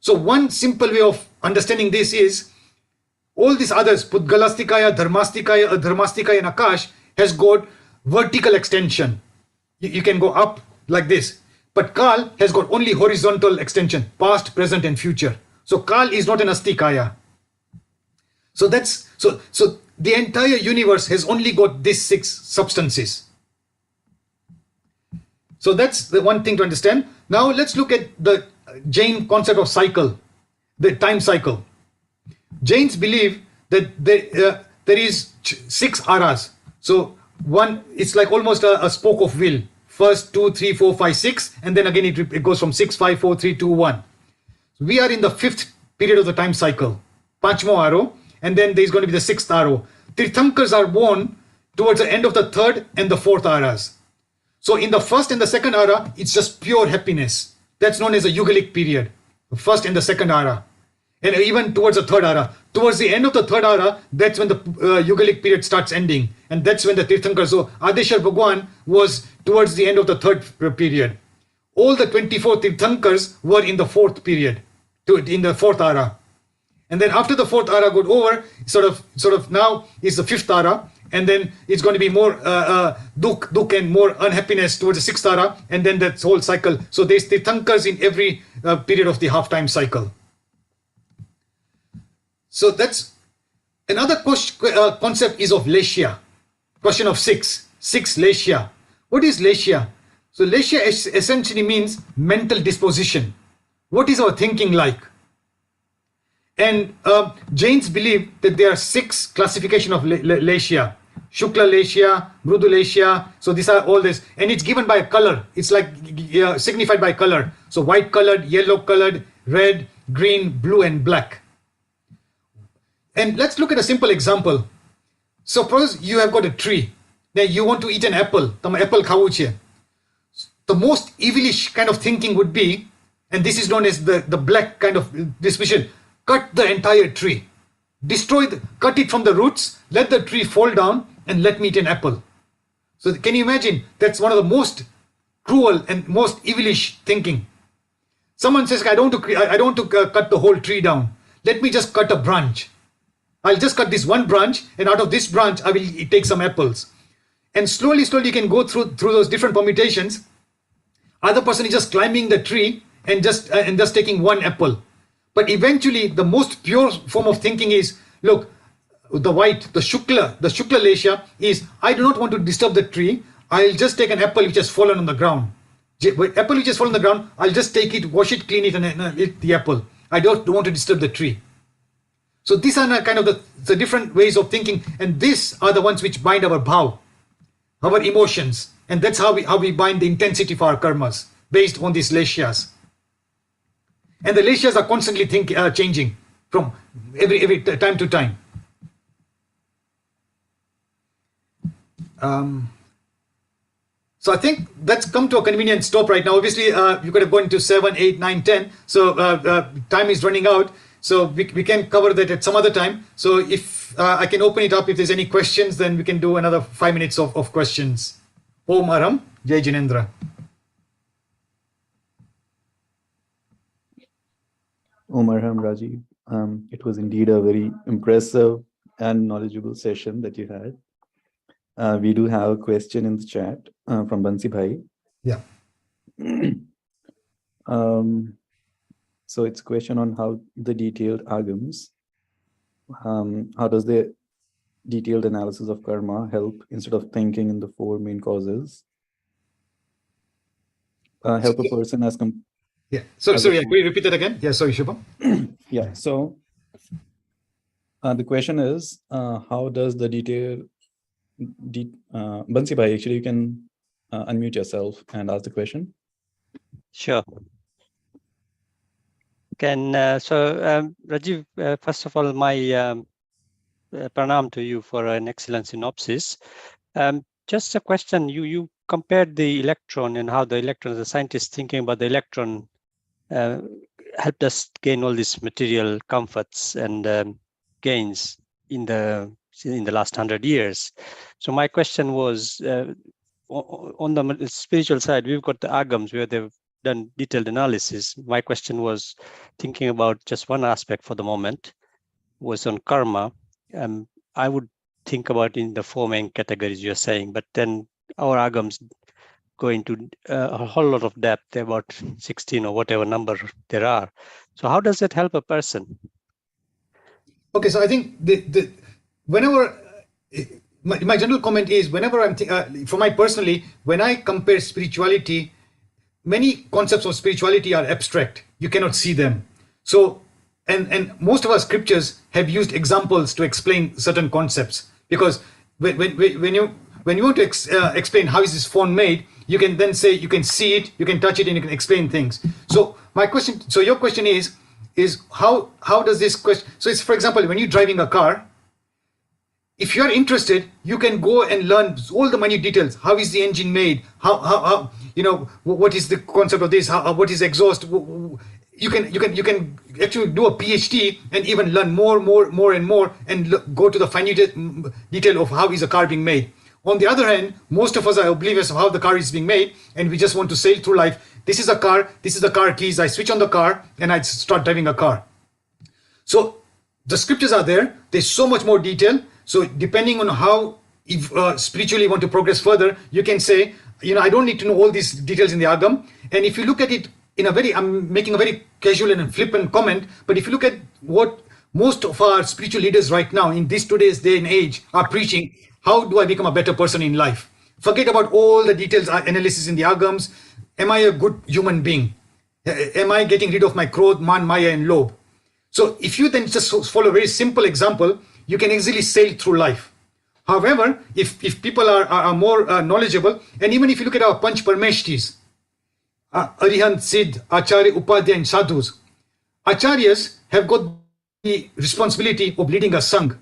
So one simple way of understanding this is, all these others, Pudgalastikaya, Dharmastikaya, Adharmastikaya, and Akash, has got vertical extension. You can go up like this. But Kal has got only horizontal extension, past, present, and future. So Kal is not an Astikaya. So that's so the entire universe has only got these 6 substances. So that's the one thing to understand. Now let's look at the Jain concept of cycle, the time cycle. Jains believe that there is 6 aras. So one, it's like almost a spoke of wheel. First 2, 3, 4, 5, 6, and then again it goes from 6, 5, 4, 3, 2, 1. We are in the 5th period of the time cycle, Panchmo Aro, and then there's going to be the 6th Aro. Tirthankars are born towards the end of the 3rd and the 4th Aras. So in the 1st and the 2nd Ara, it's just pure happiness. That's known as a Yugalic period, the 1st and the 2nd Ara. And even towards the 3rd Ara. Towards the end of the 3rd Ara, that's when the Yugalic period starts ending. And that's when the Tirthankars, so Adeshar Bhagwan was towards the end of the 3rd period. All the 24 Tirthankars were in the 4th period, in the 4th Ara. And then after the 4th Ara got over, sort of now is the 5th Ara. And then it's going to be more dukh and more unhappiness towards the 6th Ara. And then that whole cycle. So there's Tirthankars in every period of the half-time cycle. So that's another concept is of Leshya. Question of 6. 6 Leshya. What is Leshya? So Leshya essentially means mental disposition. What is our thinking like? And Jains believe that there are 6 classification of Leshya. Shukla Leshya, Mrudu Leshya. So these are all this. And it's given by a color. It's like signified by color. So white colored, yellow colored, red, green, blue, and black. And let's look at a simple example. Suppose you have got a tree. Now you want to eat an apple. Apple khawuche. The most evilish kind of thinking would be, and this is known as the black kind of disposition, cut the entire tree. Cut it from the roots, let the tree fall down, and let me eat an apple. So can you imagine? That's one of the most cruel and most evilish thinking. Someone says, I don't want to cut the whole tree down. Let me just cut a branch. I'll just cut this one branch, and out of this branch, I will take some apples. And slowly you can go through those different permutations. Other person is just climbing the tree and just taking one apple. But eventually, the most pure form of thinking is, look, the Shukla Leshya is, I do not want to disturb the tree. I'll just take an apple which has fallen on the ground. Apple which has fallen on the ground, I'll just take it, wash it, clean it, and eat the apple. I don't want to disturb the tree. So these are kind of the different ways of thinking, and these are the ones which bind our bhav, our emotions, and that's how we bind the intensity of our karmas, based on these leshyas. And the leshyas are constantly changing from every time to time. So I think that's come to a convenient stop right now. Obviously, you could have gone to 7, 8, 9, 10. So time is running out. So we can cover that at some other time. So if I can open it up, if there's any questions, then we can do another 5 minutes of questions. Om Aram, Jai Jinendra. Om Aram, Rajeev. It was indeed a very impressive and knowledgeable session that you had. We do have a question in the chat from Bansi Bhai. Yeah. So it's a question on how the detailed agams, how does the detailed analysis of karma help instead of thinking in the 4 main causes? Help a person as yeah. Sorry, can you repeat that again? Yeah, sorry, Shubham. Yeah, so the question is, how does the detailed Bansi Bhai, actually, you can unmute yourself and ask the question. Sure. Rajeev, first of all, my pranam to you for an excellent synopsis. Just a question, you compared the electron and how the electron, the scientists thinking about the electron helped us gain all these material comforts and gains in the last 100 years. So my question was, on the spiritual side, we've got the agams where they've done detailed analysis. My question was thinking about just one aspect for the moment, was on karma. I would think about in the four main categories you're saying, but then our agams go into a whole lot of depth, about 16 or whatever number there are. So how does that help a person? Okay, so I think whenever my general comment is, whenever for my personally, when I compare spirituality, many concepts of spirituality are abstract. You cannot see them. So, and most of our scriptures have used examples to explain certain concepts, because when you want to explain how is this phone made, you can then say you can see it, you can touch it, and you can explain things. So your question is how does this question? So it's, for example, when you're driving a car, if you are interested, you can go and learn all the minute details. How is the engine made? How what is the concept of this? What is exhaust? You can actually do a PhD and even learn more and more, and go to the fine detail of how is a car being made. On the other hand, most of us are oblivious of how the car is being made, and we just want to sail through life. This is a car. This is the car keys. I switch on the car and I start driving a car. So the scriptures are there. There's so much more detail. So depending on how spiritually you want to progress further, you can say, I don't need to know all these details in the Agam. And if you look at it in I'm making a very casual and flippant comment, but if you look at what most of our spiritual leaders right now in this today's day and age are preaching, how do I become a better person in life? Forget about all the details, analysis in the Agams. Am I a good human being? Am I getting rid of my Krodh, Man, Maya, and Lobe? So if you then just follow a very simple example, you can easily sail through life. However, if people are more knowledgeable, and even if you look at our Panch Parmeshtis, Arihant, Siddh, Acharya, Upadhyaya, and Sadhus, Acharyas have got the responsibility of leading a Sangh.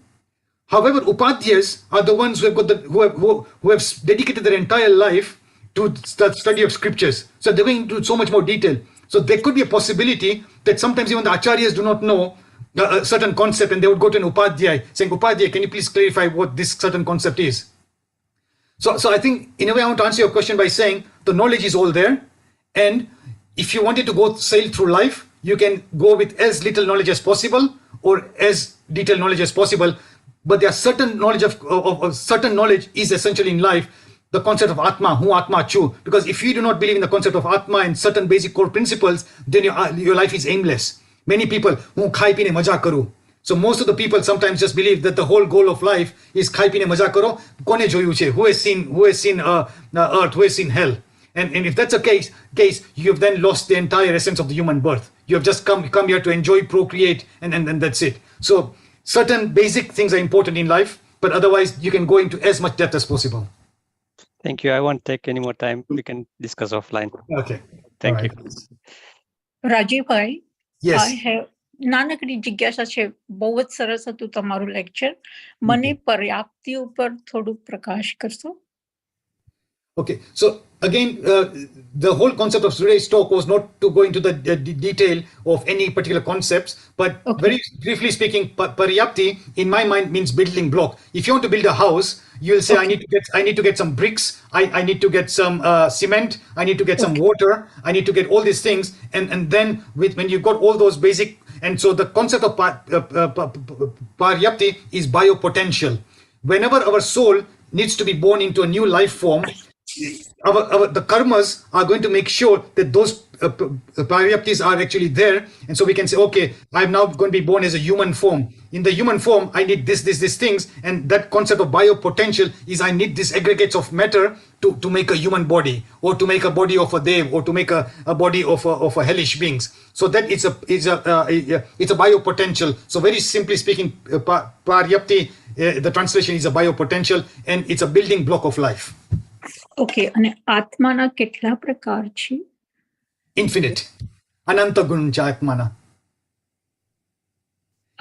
However, Upadhyayas are the ones who have dedicated their entire life to the study of scriptures. So they're going into so much more detail. So there could be a possibility that sometimes even the Acharyas do not know a certain concept, and they would go to an Upadhyaya saying, Upadhyaya, can you please clarify what this certain concept is? So I think in a way I want to answer your question by saying the knowledge is all there, and if you wanted to go sail through life, you can go with as little knowledge as possible or as detailed knowledge as possible. But there are certain knowledge of certain knowledge is essential in life. The concept of Atma, Hu Atma Chu. Because if you do not believe in the concept of Atma and certain basic core principles, then your life is aimless. Many people, Hu khai pine maja karu. So most of the people sometimes just believe that the whole goal of life is khai pine maja karo. Kone joyu che? Who has seen earth? Who has seen hell? And if that's the case, you have then lost the entire essence of the human birth. You have just come here to enjoy, procreate, and that's it. So certain basic things are important in life, but otherwise you can go into as much depth as possible. Thank you. I won't take any more time. We can discuss offline. Okay. Thank you. Rajeev bhai, Yes. I have નાનકડી જિજ્ઞાસા છે. બહુ જ સરસ હતું તમારું lecture. મને પર્યાપ્તિ ઉપર થોડું પ્રકાશ કરશો? Okay, so again, the whole concept of today's talk was not to go into the detail of any particular concepts, but very briefly speaking, paryapti in my mind means building block. If you want to build a house, you'll say, I need to get some bricks, I need to get some cement, I need to get some water, I need to get all these things, and then when you've got all those basic, and so the concept of paryapti is biopotential. Whenever our soul needs to be born into a new life form, the karmas are going to make sure that those Paryaptis are actually there, and so we can say, okay, I'm now going to be born as a human form. In the human form, I need these things, and that concept of biopotential is I need these aggregates of matter to make a human body, or to make a body of a dev, or to make a body of a hellish beings. So that it's a biopotential. So very simply speaking, Paryapti, the translation is a biopotential, and it's a building block of life. Okay, અને આત્માના કેટલા પ્રકાર છે? Infinite. Ananta gun cha atmana.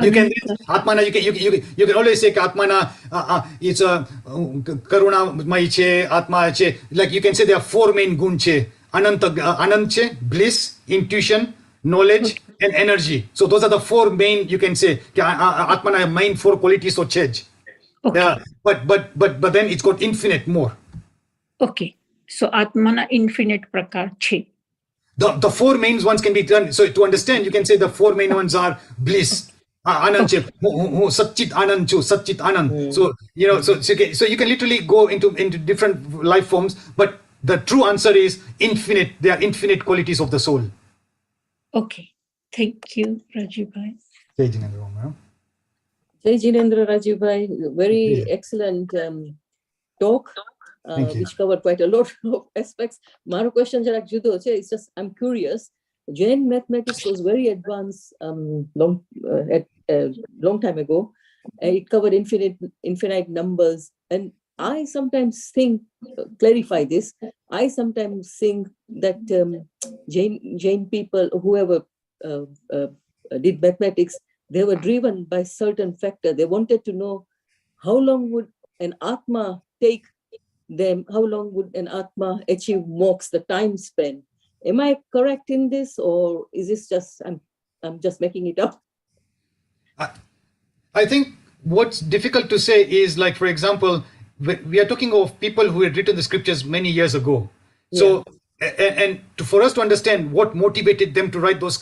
You can atmana. You can always say atmana. It's a karuna mai che atma che. Like you can say there are 4 main gun che. Anant che, bliss, intuition, knowledge, and energy. So those are the 4 main. You can say atmana main 4 qualities of chej. Okay. But then it's got infinite more. Okay. So આત્માના infinite પ્રકાર છે. The 4 main ones can be done. So to understand, you can say the 4 main ones are bliss, anand, satchit anand, satchit anand. So you know, so you can literally go into different life forms, but the true answer is infinite. They are infinite qualities of the soul. Okay. Thank you, Rajeev bhai. Jai Jinendra. Jai Jinendra, Rajeev bhai. Very excellent talk. Which covered quite a lot of aspects. Maro question jarak judo che. It's just I'm curious. Jain mathematics was very advanced long time ago. It covered infinite numbers, and I sometimes think, clarify this. I sometimes think that Jain people, whoever did mathematics, they were driven by certain factor. They wanted to know how long would an atma take them, how long would an atma achieve moksha, the time span. Am I correct in this, or is this just I'm just making it up? I think what's difficult to say is, like, for example, we are talking of people who had written the scriptures many years ago. So and for us to understand what motivated them to write those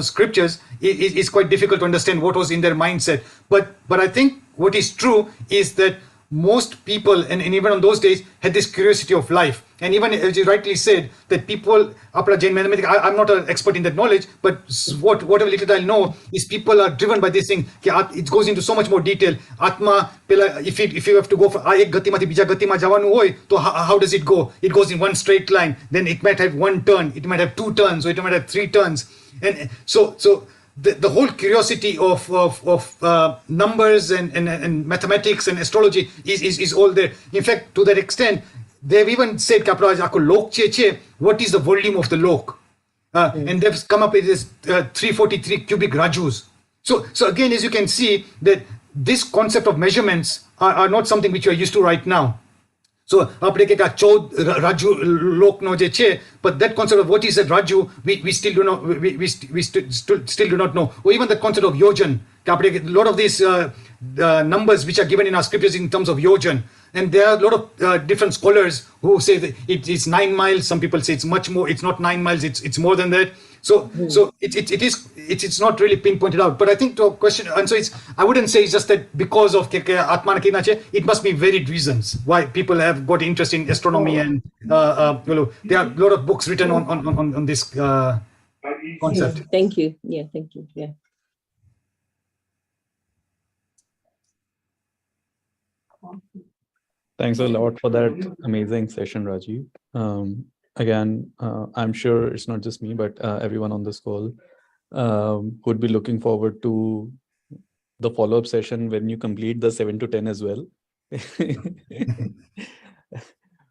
scriptures is quite difficult to understand what was in their mindset. But I think what is true is that most people, and even on those days, had this curiosity of life. And even as you rightly said, that people, Apra Jain mathematics, I'm not an expert in that knowledge, but whatever little I know is people are driven by this thing. It goes into so much more detail. Atma, if you have to go for ek gati mati bija gati ma javanu hoy, so how does it go? It goes in one straight line. Then it might have 1 turn, it might have 2 turns, or it might have 3 turns. And so the whole curiosity of numbers and mathematics and astrology is all there. In fact, to that extent, they've even said, what is the volume of the lok? And they've come up with this 343 cubic rajus. So again, as you can see, that this concept of measurements are not something which you are used to right now. So આપણે કે 14 રાજુ લોકનો જે છે, but that concept of what is a raju, we still do not still do not know. Or even the concept of yojan, કે આપણે a lot of these numbers which are given in our scriptures in terms of yojan, and there are a lot of different scholars who say that it's 9 miles. Some people say it's much more. It's not 9 miles. It's more than that. So it's not really pinpointed out. But I think to a question, and so I wouldn't say it's just that because of Atmana Kinache. It must be varied reasons why people have got interest in astronomy, and there are a lot of books written on this concept. Thank you. Yeah, thank you. Yeah. Thanks a lot for that amazing session, Rajeev. Again, I'm sure it's not just me, but everyone on this call would be looking forward to the follow-up session when you complete the 7 to 10 as well.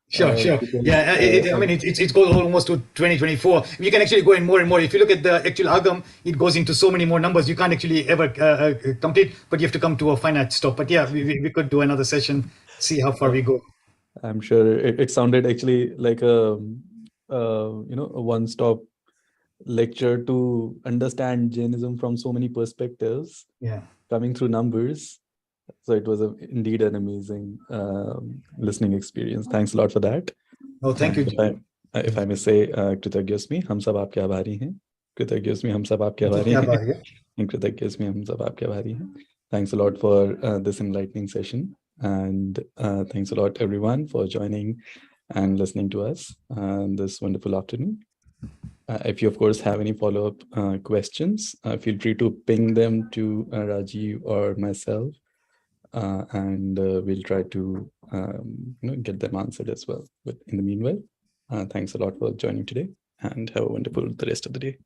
Sure. Yeah, I mean, it goes almost to 2024. You can actually go in more and more. If you look at the actual Agam, it goes into so many more numbers. You can't actually ever complete, but you have to come to a finite stop. But yeah, we could do another session, see how far we go. I'm sure it sounded actually like a one-stop lecture to understand Jainism from so many perspectives. Yeah, coming through numbers. So it was indeed an amazing listening experience. Thanks a lot for that. Oh, thank you. If I may say, कृतज्ञस्मि, हम सब आपके आभारी हैं. कृतज्ञस्मि, हम सब आपके आभारी हैं. कृतज्ञस्मि, हम सब आपके आभारी हैं. Thanks a lot for this enlightening session, and thanks a lot everyone for joining and listening to us this wonderful afternoon. If you, of course, have any follow-up questions, feel free to ping them to Rajeev or myself, and we'll try to get them answered as well. But in the meanwhile, thanks a lot for joining today, and have a wonderful the rest of the day.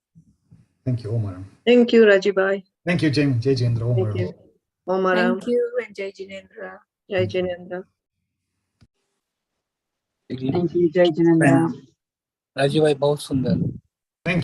Thank you, Omaram. Thank you, Rajibai. Thank you, Jai Jindra, Thank Omaram. you. Omaram. Thank you and Jai Jinendra. Jai Jinendra. Thank you जय जिनेंद्र राजीव भाई बहुत सुंदर